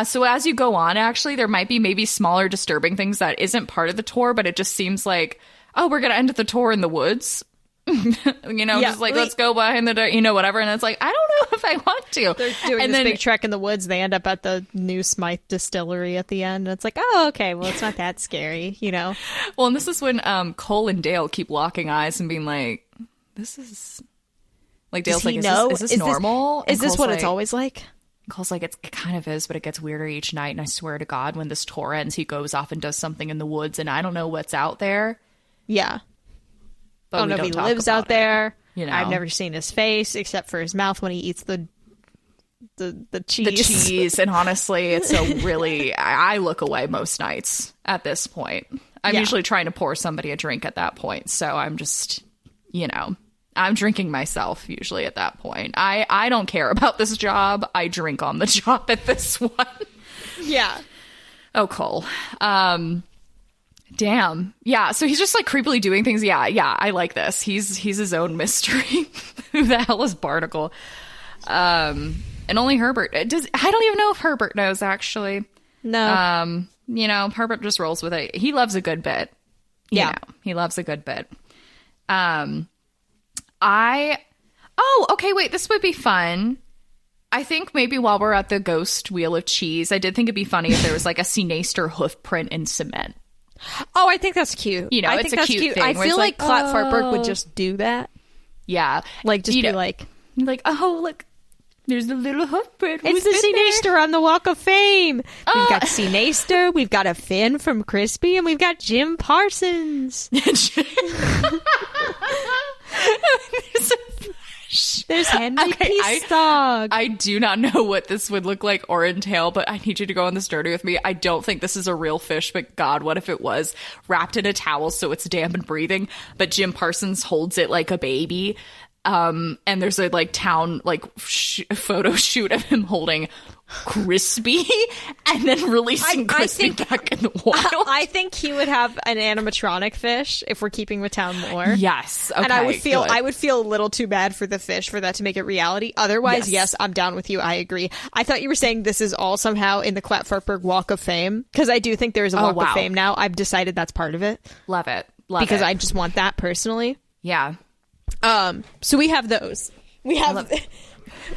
so as you go on, actually, there might be maybe smaller disturbing things that isn't part of the tour, but it just seems like, oh, we're gonna end the tour in the woods, just like, let's go behind the whatever, and it's like, I don't know if I want to. They're doing this big trek in the woods. They end up at the New Smythe distillery at the end, and it's like, oh, okay, well, it's not that scary, Well, and this is when Cole and Dale keep locking eyes and being like, this is. Like, Dale's like, is this normal? Is this what it's always like? Cole's like, it kind of is, but it gets weirder each night. And I swear to God, when this tour ends, he goes off and does something in the woods, and I don't know what's out there. Yeah. But I don't know if he lives out there. I've never seen his face except for his mouth when he eats the cheese. The cheese. And honestly, it's I look away most nights at this point. I'm usually trying to pour somebody a drink at that point. So I'm just, I'm drinking myself usually at that point. I don't care about this job. I drink on the job at this one. Yeah. Oh, Cole. Damn. Yeah. So he's just like creepily doing things. Yeah. I like this. He's his own mystery. Who the hell is Barnacle? And only Herbert does. I don't even know if Herbert knows, actually. No. Herbert just rolls with it. He loves a good bit. He loves a good bit. Okay, wait, this would be fun. I think maybe while we're at the ghost wheel of cheese, I did think it'd be funny if there was like a Sinestro hoof print in cement. Oh, I think that's cute. I think it's a that's cute thing. I feel like Clatfartburg would just do that. Yeah. Like, just be like, oh, look, there's the little hoof print. It's the Sinestro on the Walk of Fame. We've got Sinestro, we've got a Finn from Crispy, and we've got Jim Parsons. There's Henry Peace Dog. I do not know what this would look like or entail, but I need you to go on this journey with me. I don't think this is a real fish, but God, what if it was wrapped in a towel so it's damp and breathing, but Jim Parsons holds it like a baby. And there's a town photo shoot of him holding Crispy and then releasing Crispy back in the wild. I think he would have an animatronic fish if we're keeping with town lore. Yes. Okay, and I would feel a little too bad for the fish for that to make it reality. Otherwise, yes, I'm down with you. I agree. I thought you were saying this is all somehow in the Clatfartburg Walk of Fame, because I do think there is a Walk of Fame now. I've decided that's part of it. Love it. Because I just want that personally. Yeah. So we have those. We have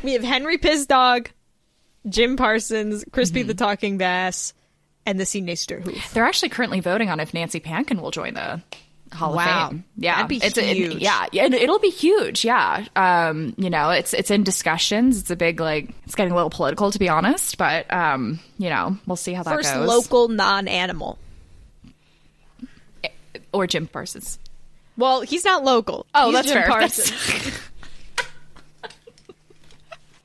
Henry Piss Dog, Jim Parsons, Crispy the Talking Bass, and the Sinestro Hoof. They're actually currently voting on if Nancy Pankin will join the Hall of Fame. Yeah, that'd be huge. And it'll be huge. Yeah, it's in discussions. It's a big it's getting a little political, to be honest. But we'll see how that goes. First local non-animal, or Jim Parsons. Well, he's not local. Oh, he's that's Jim fair. Parsons.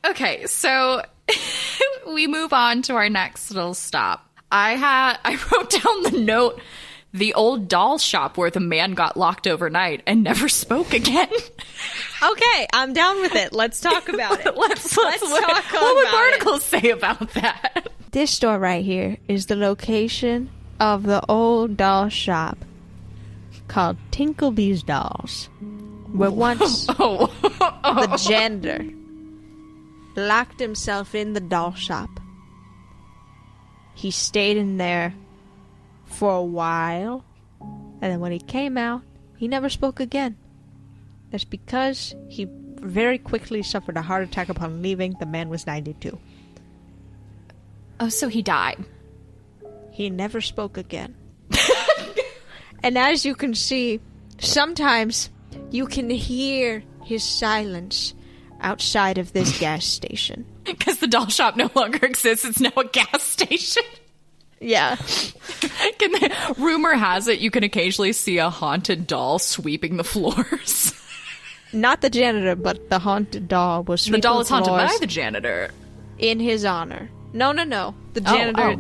Okay, so we move on to our next little stop. I wrote down the note, the old doll shop where the man got locked overnight and never spoke again. Okay, I'm down with it. Let's talk about it. Let's talk about it. What would Barnacle say about that? This store right here is the location of the old doll shop called Tinkleby's Dolls, where once the janitor locked himself in the doll shop. He stayed in there for a while, and then when he came out, he never spoke again. That's because he very quickly suffered a heart attack upon leaving. The man was 92. Oh, so he died. He never spoke again. And as you can see, sometimes you can hear his silence outside of this gas station. Because the doll shop no longer exists. It's now a gas station. Yeah. Rumor has it you can occasionally see a haunted doll sweeping the floors. Not the janitor, but the haunted doll was sweeping The doll is haunted floors by the janitor. in his honor. No. The janitor.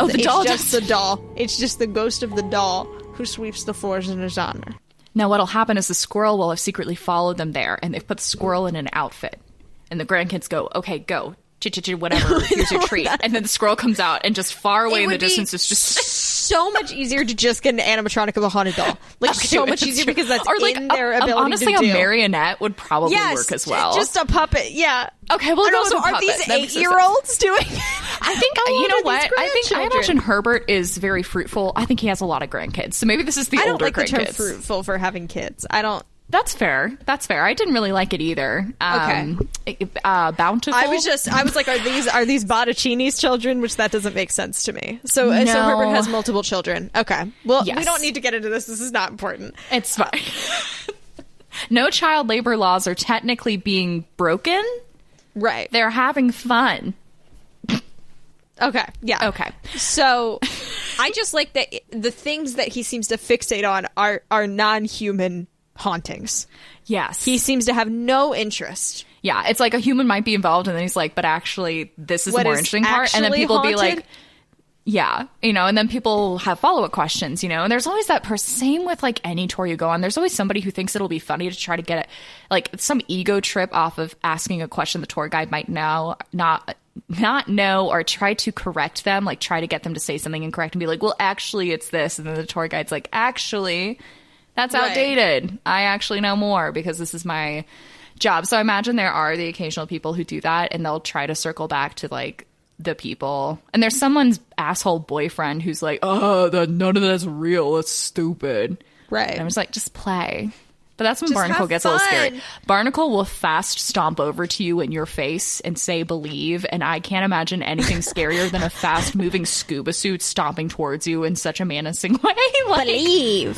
Oh, the doll It's just the doll. It's just the ghost of the doll who sweeps the floors in his honor. Now what'll happen is the squirrel will have secretly followed them there, and they've put the squirrel in an outfit. And the grandkids go, okay, go. Whatever, here's your treat. And then the squirrel comes out, and just far away in the distance is just... so much easier to just get an animatronic of a haunted doll. Like, Okay, so much easier because that's in their ability honestly, to do. a marionette would probably work as well. Just a puppet, yeah. Okay, well, And also, aren't these 8-year-olds doing it? I think, How you old know are what? these I grandchildren? imagine Herbert is very fruitful. I think he has a lot of grandkids. So maybe this is the I don't older like the term grandkids. fruitful for having kids. I don't. That's fair. I didn't really like it either. Bountiful. I was like, are these Botticini's children? Which that doesn't make sense to me. So Herbert has multiple children. Okay. Well, Yes. we don't need to get into this. This is not important. It's fine. No child labor laws are technically being broken. Right. They're having fun. Okay. Yeah. Okay. So I just like that the things that he seems to fixate on are non-human hauntings. Yes. He seems to have no interest. Yeah, it's like a human might be involved, and then he's like, but actually, this is the What more is interesting part. And then actually people be haunted? like, yeah, and then people have follow-up questions, and there's always that person, same with like any tour you go on, there's always somebody who thinks it'll be funny to try to get it, like some ego trip off of asking a question the tour guide might not know, or try to correct them, like try to get them to say something incorrect and be like, well, actually, it's this. And then the tour guide's like, actually, that's outdated. I actually know more because this is my job. So I imagine there are the occasional people who do that, and they'll try to circle back to like the people. And there's someone's asshole boyfriend who's like, oh, none of that's real. That's stupid. Right. And I'm just like, just play. But that's when Just Barnacle have gets a little scary. fun. Barnacle will fast stomp over to you in your face and say believe, and I can't imagine anything scarier than a fast-moving scuba suit stomping towards you in such a menacing way. Like, Believe.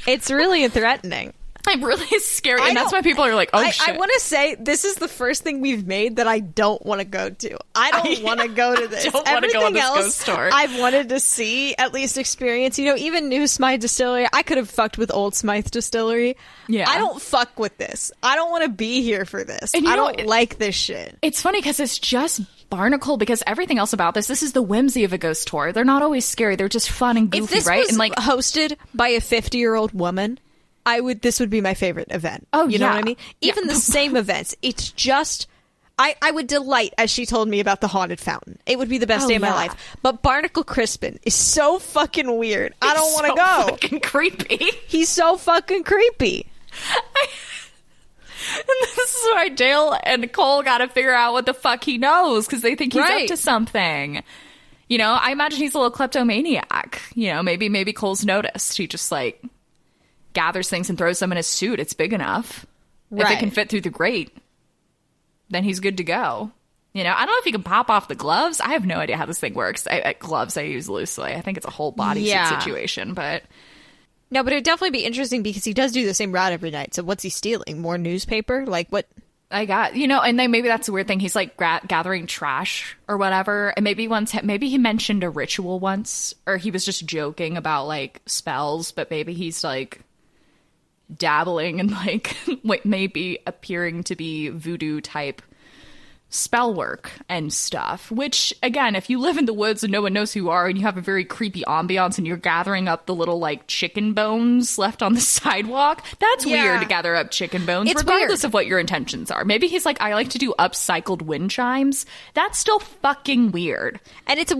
It's really threatening. I'm really scary, and that's why people are like, oh, shit. I want to say this is the first thing we've made that I don't want to go to. I don't want to go to this. Don't want to go on this ghost tour. I've wanted to see, at least experience. Even New Smythe Distillery. I could have fucked with Old Smythe Distillery. Yeah. I don't fuck with this. I don't want to be here for this. And I don't like this shit. It's funny because it's just Barnacle, because everything else about this is the whimsy of a ghost tour. They're not always scary. They're just fun and goofy, If this right? was And like hosted by a 50-year-old woman, this would be my favorite event. Oh, you know yeah. what I mean? Even the same events. It's just, I would delight as she told me about the haunted fountain. It would be the best day of my life. But Barnacle Crispin is so fucking weird. I don't want to go. Fucking creepy. He's so fucking creepy. And this is why Dale and Cole got to figure out what the fuck he knows, because they think he's up Right. to something. I imagine he's a little kleptomaniac. Maybe Cole's noticed. He just like gathers things and throws them in his suit. It's big enough. If Right. it can fit through the grate, then he's good to go. I don't know if you can pop off the gloves. I have no idea how this thing works. Gloves I use loosely. I think it's a whole body situation, but No, but it'd definitely be interesting because he does do the same route every night. So what's he stealing? More newspaper? Like what? I got, and then maybe that's a weird thing. He's like gathering trash or whatever. And maybe he mentioned a ritual once, or he was just joking about like spells, but maybe he's like dabbling in like what may be appearing to be voodoo type spell work and stuff, which again, if you live in the woods and no one knows who you are and you have a very creepy ambiance and you're gathering up the little like chicken bones left on the sidewalk, that's weird to gather up chicken bones. It's regardless weird. of what your intentions are. Maybe he's like, I like to do upcycled wind chimes. That's still fucking weird. And it's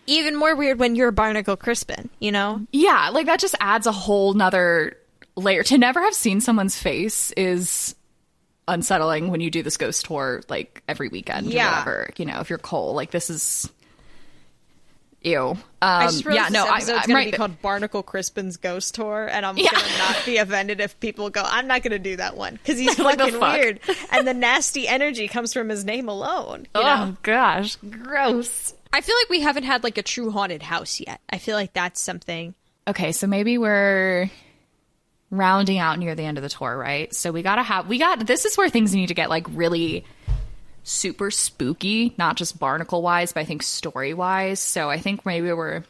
even more weird when you're Barnacle Crispin, Yeah, like that just adds a whole nother layer. To never have seen someone's face is unsettling when you do this ghost tour like every weekend or whatever. If you're Cole, like this is ew. I just realized this episode's I'm going right. to be called Barnacle Crispin's Ghost Tour, and I'm going to not be offended if people go, I'm not going to do that one, because he's Like the fucking fuck? weird, and the nasty energy comes from his name alone. Oh gosh, gross. I feel like we haven't had like a true haunted house yet. I feel like that's something. Okay, so maybe we're rounding out near the end of the tour, right? So this is where things need to get like really super spooky, not just Barnacle wise, but I think story wise. So I think maybe we're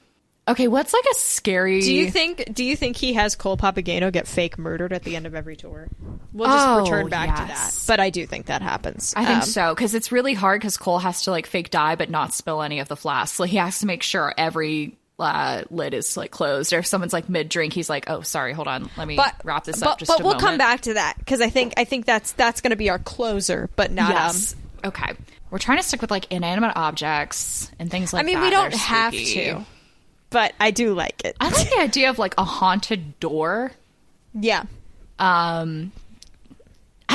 okay. What's like a scary? Do you think he has Cole Papageno get fake murdered at the end of every tour? We'll just return back to that. But I do think that happens. I think so, because it's really hard because Cole has to like fake die but not spill any of the flasks. Like he has to make sure every lid is like closed, or if someone's like mid drink, he's like, oh sorry, hold on, let me wrap this up. But we'll come back to that, because I think that's going to be our closer, but not yes. Okay, we're trying to stick with like inanimate objects and things like that. I mean, we don't have to, but I do like it. I like the idea of like a haunted door. Yeah. I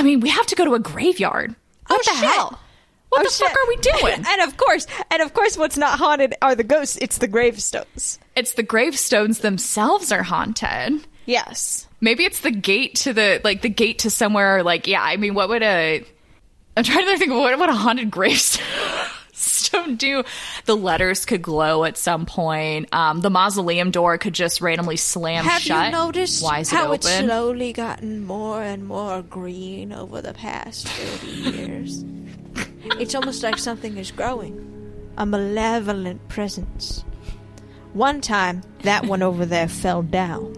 mean, we have to go to a graveyard. What the hell? What the fuck are we doing? And of course, what's not haunted are the ghosts. It's the gravestones. It's the gravestones themselves are haunted. Yes. Maybe it's the gate to the gate to somewhere. Like, yeah. I mean, I'm trying to think of what would a haunted gravestone do? The letters could glow at some point. The mausoleum door could just randomly slam shut. Have you noticed Why is how it it's slowly gotten more and more green over the past 30 years? It's almost like something is growing. A malevolent presence. One time, that one over there fell down.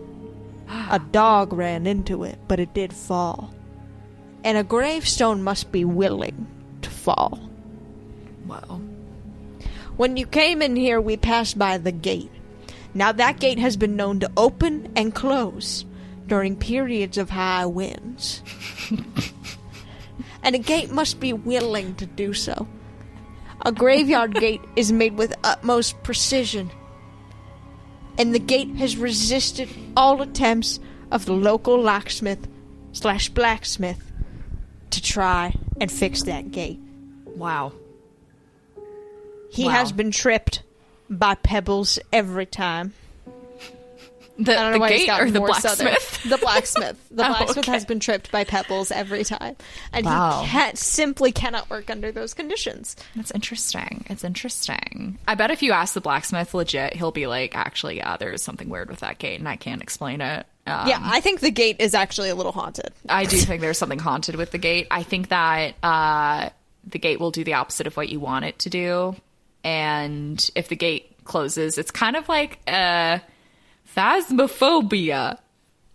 A dog ran into it, but it did fall. And a gravestone must be willing to fall. Whoa. When you came in here, we passed by the gate. Now that gate has been known to open and close during periods of high winds. And a gate must be willing to do so. A graveyard gate is made with utmost precision, and the gate has resisted all attempts of the local locksmith/blacksmith to try and fix that gate. Wow. He has been tripped by pebbles every time. The gate or the blacksmith? The blacksmith. The blacksmith okay. has been tripped by pebbles every time. And he simply cannot work under those conditions. That's interesting. It's interesting. I bet if you ask the blacksmith legit, he'll be like, actually, yeah, there's something weird with that gate and I can't explain it. Yeah, I think the gate is actually a little haunted. I do think there's something haunted with the gate. I think that the gate will do the opposite of what you want it to do. And if the gate closes, it's kind of like Phasmophobia,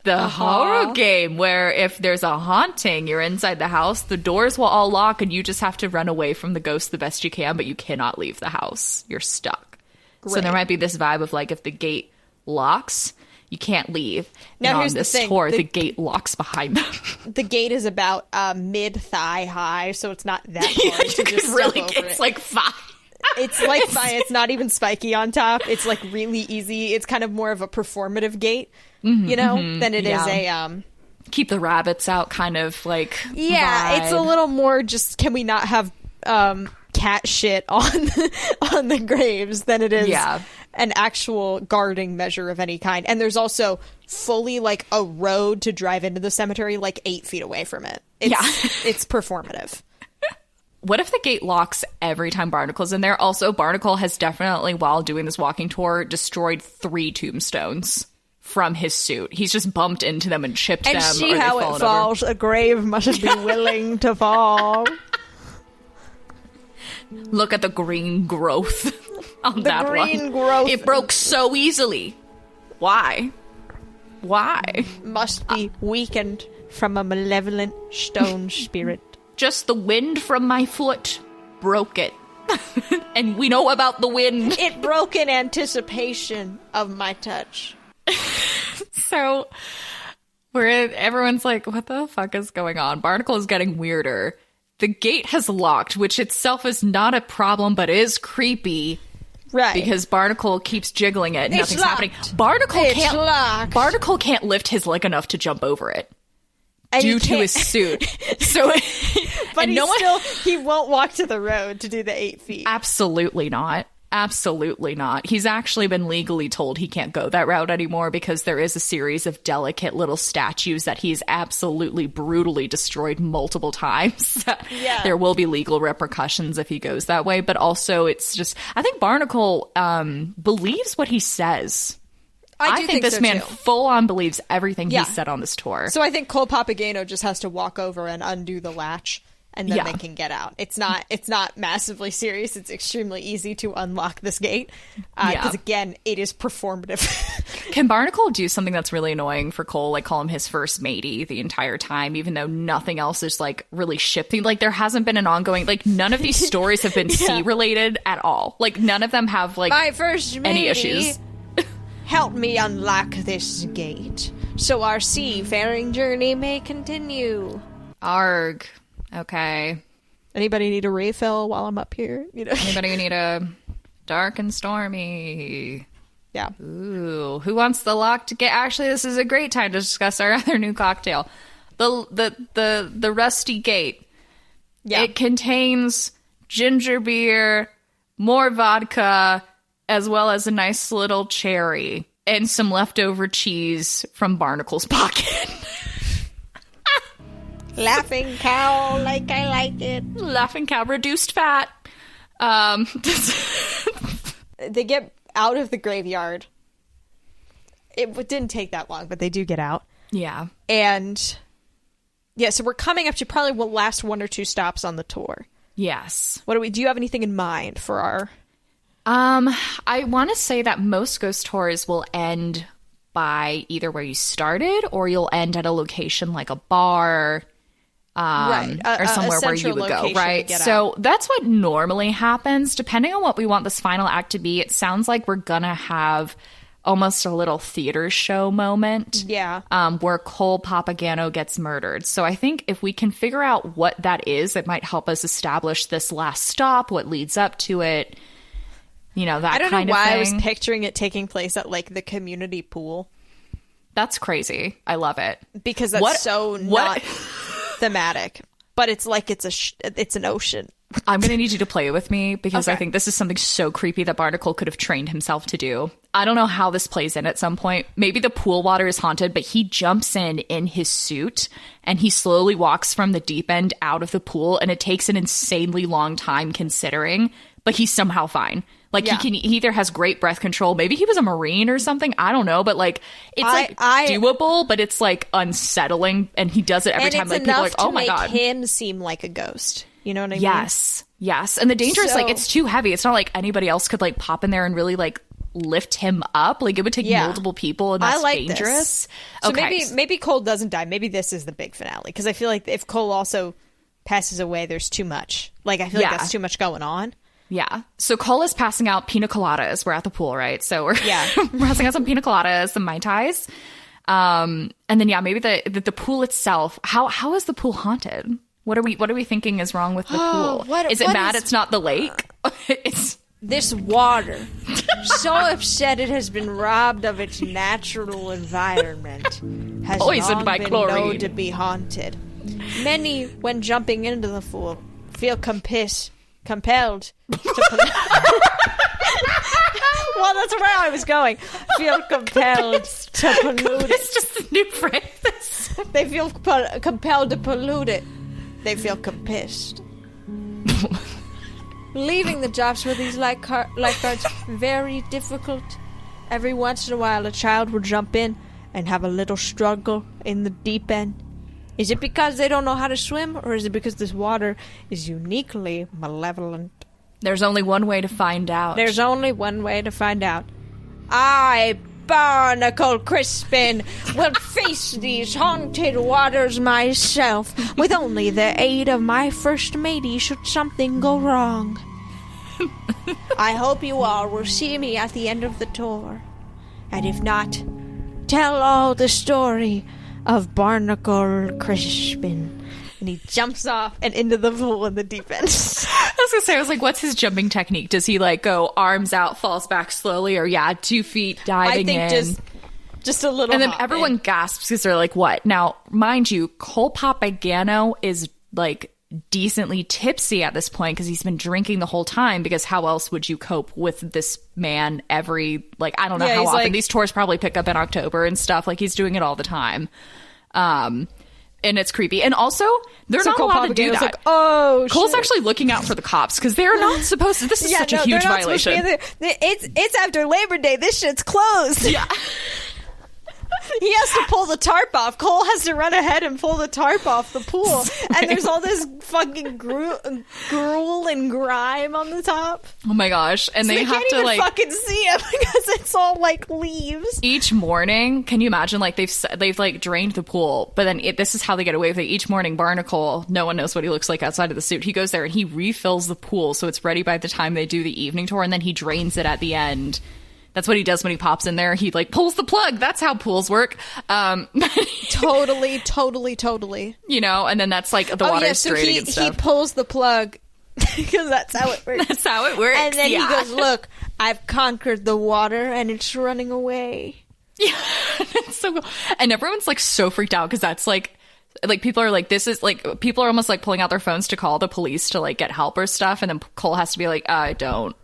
the horror game where if there's a haunting, you're inside the house, the doors will all lock and you just have to run away from the ghost the best you can, but you cannot leave the house. You're stuck. Great. So there might be this vibe of like if the gate locks, you can't leave. Now and here's on this the thing. tour, the gate locks behind them. The gate is about mid-thigh high, so it's not that hard to just really step over it's it. like 5. It's like fine. It's not even spiky on top. It's like really easy. It's kind of more of a performative gate, you know, than it is a keep the rabbits out kind of like yeah. vibe. It's a little more just can we not have cat shit on the graves than it is an actual guarding measure of any kind. And there's also fully like a road to drive into the cemetery like 8 feet away from it. It's performative. What if the gate locks every time Barnacle's in there? Also, Barnacle has definitely, while doing this walking tour, destroyed 3 tombstones from his suit. He's just bumped into them and chipped them. And see how it falls. Over. A grave must be willing to fall. Look at the green growth on that one. The green growth. It broke so easily. Why? Must be weakened from a malevolent stone spirit. Just the wind from my foot broke it. And we know about the wind. It broke in anticipation of my touch. So everyone's like, what the fuck is going on? Barnacle is getting weirder. The gate has locked, which itself is not a problem, but is creepy. Right. Because Barnacle keeps jiggling it and It's nothing's locked. happening. Locked. Barnacle can't lift his leg enough to jump over it. And Due to his suit. So But he won't walk to the road to do the 8 feet. Absolutely not. Absolutely not. He's actually been legally told he can't go that route anymore because there is a series of delicate little statues that he's absolutely brutally destroyed multiple times. Yeah. There will be legal repercussions if he goes that way. But also it's just, I think Barnacle believes what he says. I think this so man too. full on believes everything Yeah. he said on this tour. So I think Cole Papageno just has to walk over and undo the latch and then they can get out. It's not massively serious. It's extremely easy to unlock this gate because again, it is performative. Can Barnacle do something that's really annoying for Cole, like call him his first matey the entire time, even though nothing else is like really shifting? Like there hasn't been an ongoing, like none of these stories have been sea related at all. Like none of them have like my first matey, any issues. Help me unlock this gate so our seafaring journey may continue. Arg. Okay. Anybody need a refill while I'm up here? Anybody need a dark and stormy? Yeah. Ooh. Who wants the locked gate? Actually, this is a great time to discuss our other new cocktail. The rusty gate. Yeah. It contains ginger beer, more vodka, as well as a nice little cherry and some leftover cheese from Barnacle's pocket. Laughing cow, like I like it. Laughing cow, reduced fat. They get out of the graveyard. It didn't take that long, but they do get out. Yeah. And yeah, so we're coming up to probably the last 1 or 2 stops on the tour. Yes. Do you have anything in mind for our... I want to say that most ghost tours will end by either where you started or you'll end at a location like a bar, right. Or somewhere where you would go, right? So that's what normally happens. Depending on what we want this final act to be, it sounds like we're gonna have almost a little theater show moment. Yeah. Where Cole Papagano gets murdered. So I think if we can figure out what that is, it might help us establish this last stop, what leads up to it. You know, that kind of thing. I don't know why I was picturing it taking place at, like, the community pool. That's crazy. I love it. Because that's not thematic. But it's like it's an ocean. I'm going to need you to play with me because I think this is something so creepy that Barnacle could have trained himself to do. I don't know how this plays in at some point. Maybe the pool water is haunted, but he jumps in his suit and he slowly walks from the deep end out of the pool, and it takes an insanely long time considering, but he's somehow fine. Like he either has great breath control, maybe he was a Marine or something, I don't know, but like it's doable, but it's like unsettling, and he does it every time. Like people are like, oh my god, make him seem like a ghost. You know what I mean? Yes. And the danger is like it's too heavy. It's not like anybody else could like pop in there and really like lift him up. Like it would take multiple people, and that's dangerous. So maybe Cole doesn't die. Maybe this is the big finale, because I feel like if Cole also passes away, there's too much. Like I feel like that's too much going on. Yeah. So Cole is passing out pina coladas. We're at the pool, right? So we're passing out some pina coladas, some Mai Tais. And then maybe the pool itself. How is the pool haunted? What are we thinking is wrong with the pool? Is it mad it's not the lake? It's this water. So upset it has been robbed of its natural environment. Has poisoned long by been chlorine. known to be haunted. Many, when jumping into the pool, feel compelled to well, that's where I was going. Feel compelled to pollute it. It's just a new phrase. They feel compelled to pollute it. They feel compissed. Leaving the jobs for these lifeguards very difficult. Every once in a while, a child will jump in and have a little struggle in the deep end. Is it because they don't know how to swim, or is it because this water is uniquely malevolent? There's only one way to find out. I, Barnacle Crispin, will face these haunted waters myself, with only the aid of my first matey should something go wrong. I hope you all will see me at the end of the tour. And if not, tell all the story of Barnacle Crispin. And he jumps off and into the pool in the deep end. I was like, what's his jumping technique? Does he like go arms out, falls back slowly, or 2 feet diving in? I think just a little. And then everyone gasps because they're like, what? Now, mind you, Cole Papagano is like decently tipsy at this point because he's been drinking the whole time, because how else would you cope with this man every, like, I don't know how often. These tours probably pick up in October and stuff. Like, he's doing it all the time. And it's creepy. And also, they're not allowed to do that. Like, oh, Cole's shit. actually looking out for the cops because they're not supposed to. This is such a huge violation. It's after Labor Day. This shit's closed. Yeah. He has to pull the tarp off. Cole has to run ahead and pull the tarp off the pool. And there's all this fucking gruel and grime on the top. Oh my gosh. And So they have can't to even like fucking see it because it's all like leaves. each morning. Can you imagine? Like they've like drained the pool, but then this is how they get away with it. Each morning, Barnacle, no one knows what he looks like outside of the suit. He goes there and he refills the pool so it's ready by the time they do the evening tour, and then he drains it at the end. That's what he does when he pops in there. He like pulls the plug. That's how pools work. Totally. You know, and then that's like the water's so draining and stuff. he pulls the plug because that's how it works. That's how it works. And then yeah. he goes, look, I've conquered the water and it's running away. Yeah, it's so cool. And everyone's like so freaked out because that's like people are like, this is like, people are almost like pulling out their phones to call the police to like get help or stuff. And then Cole has to be like, I don't.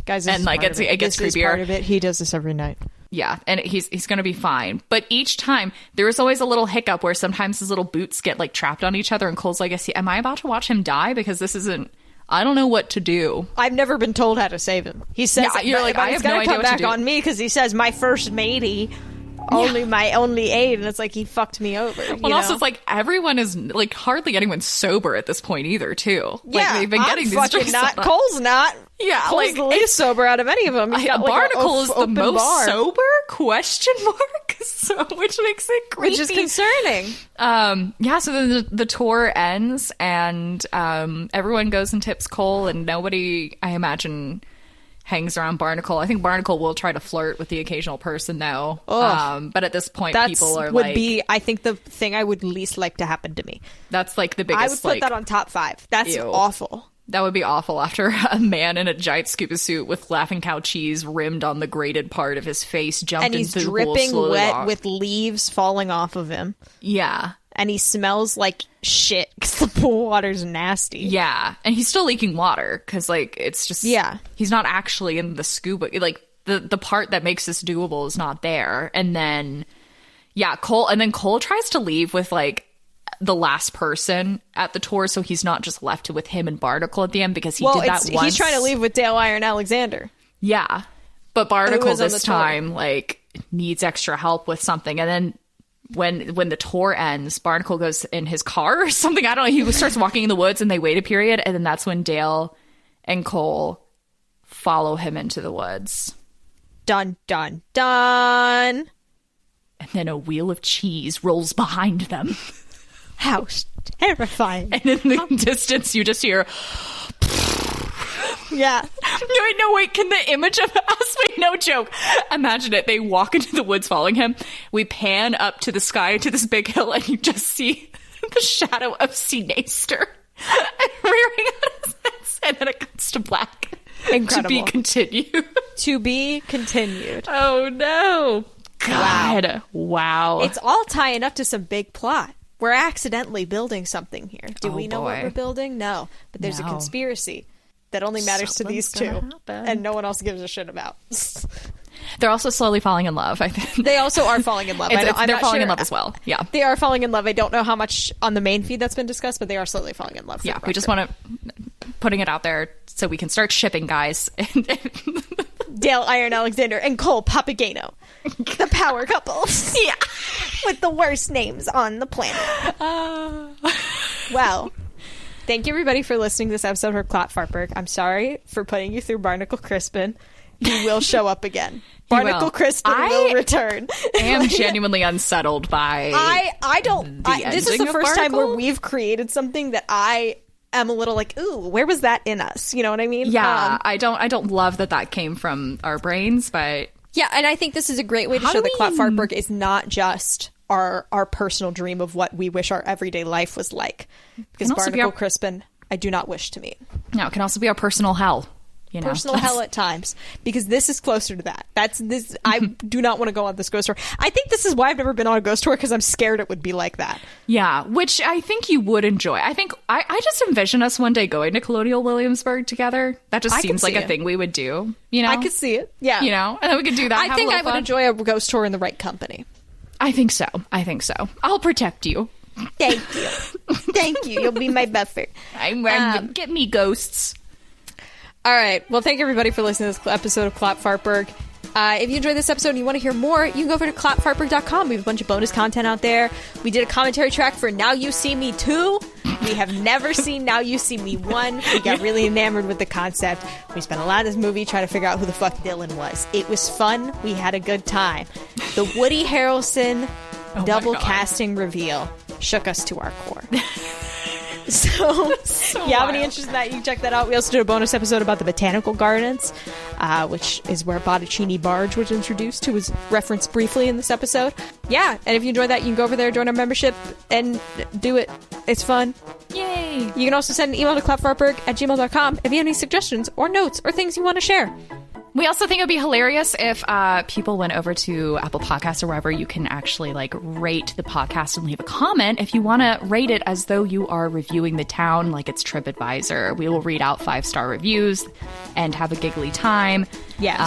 Guys, and like it gets this creepier. is part of it. He does this every night. Yeah, and he's gonna be fine. But each time there is always a little hiccup where sometimes his little boots get like trapped on each other, and Cole's like, am I about to watch him die? Because this isn't. I don't know what to do. I've never been told how to save him. He says, Yeah, you're like, I have no idea come what to back do. on me because he says my first matey. My only aid, and it's like he fucked me over. Well, also it's like everyone is like hardly anyone's sober at this point either, too. Yeah, like they've been getting I'm these fucking drinks. not. Cole's not. Yeah, Cole's like the least sober out of any of them. He's got, like, Barnacle a is the open most bar, sober? Question mark. So, which makes it creepy. which is concerning. Yeah. So then the tour ends, and everyone goes and tips Cole, and nobody, I imagine, hangs around Barnacle. I think Barnacle will try to flirt with the occasional person, though. But at this point, people are would like, be, I think, the thing I would least like to happen to me. that's like the biggest. I would put like, that on top 5. That's ew. awful. That would be awful after a man in a giant scuba suit with Laughing Cow cheese rimmed on the grated part of his face jumped And he's into the pool dripping slowly wet walked. with leaves falling off of him. Yeah. And he smells like shit because the pool water's nasty. Yeah. And he's still leaking water because, like, it's just... Yeah. He's not actually in the scuba... Like, the part that makes this doable is not there. And then... Yeah, Cole tries to leave with, like, the last person at the tour, so he's not just left with him and Barnacle at the end because he did that once. He's trying to leave with Dale Iron Alexander. Yeah. But Barnacle was on this the tour. time, like, needs extra help with something. And then when the tour ends, Barnacle goes in his car or something. I don't know. He starts walking in the woods and they wait a period. And then that's when Dale and Cole follow him into the woods. Dun, dun, dun. And then a wheel of cheese rolls behind them. How terrifying. And in the distance, you just hear... Yeah. Wait, can the image of us, wait, no joke. Imagine it. They walk into the woods following him. We pan up to the sky to this big hill and you just see the shadow of Sinaster rearing out his head, and then it cuts to black. Incredible. To be continued. To be continued. Oh no. God. Wow. It's all tying up to some big plot. We're accidentally building something here. Do we know what boy. we're building? No. But there's a No. conspiracy that only matters to these two. Something's gonna happen. And no one else gives a shit about. They're also slowly falling in love, I think. They also are falling in love. I'm They're not falling in sure. love as well. Yeah. They are falling in love. I don't know how much on the main feed that's been discussed, but they are slowly falling in love. Yeah, we just want to putting it out there so we can start shipping, guys. Dale Iron Alexander and Cole Papageno. The power couple. Yeah. With the worst names on the planet. Well, thank you everybody for listening to this episode of Clatfartburg. I'm sorry for putting you through Barnacle Crispin. He will show up again. Barnacle Crispin will return. I am genuinely unsettled by I don't this is ending the of first time where Barnacle? we've created something that I am a little like, ooh, where was that in us? You know what I mean? Yeah, I don't love that came from our brains, but Yeah, and I think this is a great way to show that Clatfartburg is not just our personal dream of what we wish our everyday life was like. Because also be Barnacle our- Crispin, I do not wish to meet. no, it can also be our personal hell. You know? Personal hell at times. Because this is closer to that. That's this. I do not want to go on this ghost tour. I think this is why I've never been on a ghost tour, because I'm scared it would be like that. Yeah, which I think you would enjoy. I think I just envision us one day going to Colonial Williamsburg together. That just I could seems like see a it. thing we would do. You know, I could see it. Yeah. You know, and then we could do that. I have think a I little would fun. enjoy a ghost tour in the right company. I think so. I'll protect you. Thank you. Thank you. You'll be my buffer. Get me ghosts. All right. Well, thank you everybody for listening to this episode of Clatfartburg. If you enjoyed this episode and you want to hear more, you can go over to Clatfartburg.com. We have a bunch of bonus content out there. We did a commentary track for Now You See Me 2. We have never seen Now You See Me 1. We got really enamored with the concept. We spent a lot of this movie trying to figure out who the fuck Dylan was. It was fun. We had a good time. The Woody Harrelson double casting reveal shook us to our core. So if you have any interest in that, you can check that out. We also did a bonus episode about the botanical gardens, which is where Botticini Barge was introduced, who was referenced briefly in this episode. Yeah, and if you enjoyed that, you can go over there, join our membership, and do it. It's fun. Yay! You can also send an email to clatfartburg@gmail.com if you have any suggestions or notes or things you want to share. We also think it would be hilarious if people went over to Apple Podcasts or wherever you can actually like rate the podcast and leave a comment. If you want to rate it as though you are reviewing the town, like it's TripAdvisor, we will read out 5-star reviews and have a giggly time. Yes.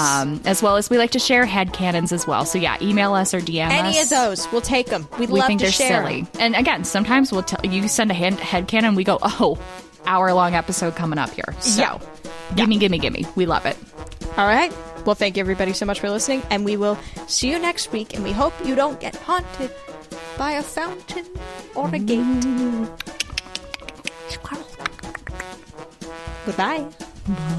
As well as we like to share headcanons as well. So yeah, email us or DM us. Any of those, we'll take them. We think they're silly. And again, sometimes we'll tell you send a headcanon, we go, oh, hour-long episode coming up here. So gimme. We love it. All right. Well, thank you everybody so much for listening, and we will see you next week, and we hope you don't get haunted by a fountain or a gate. Goodbye. Bye.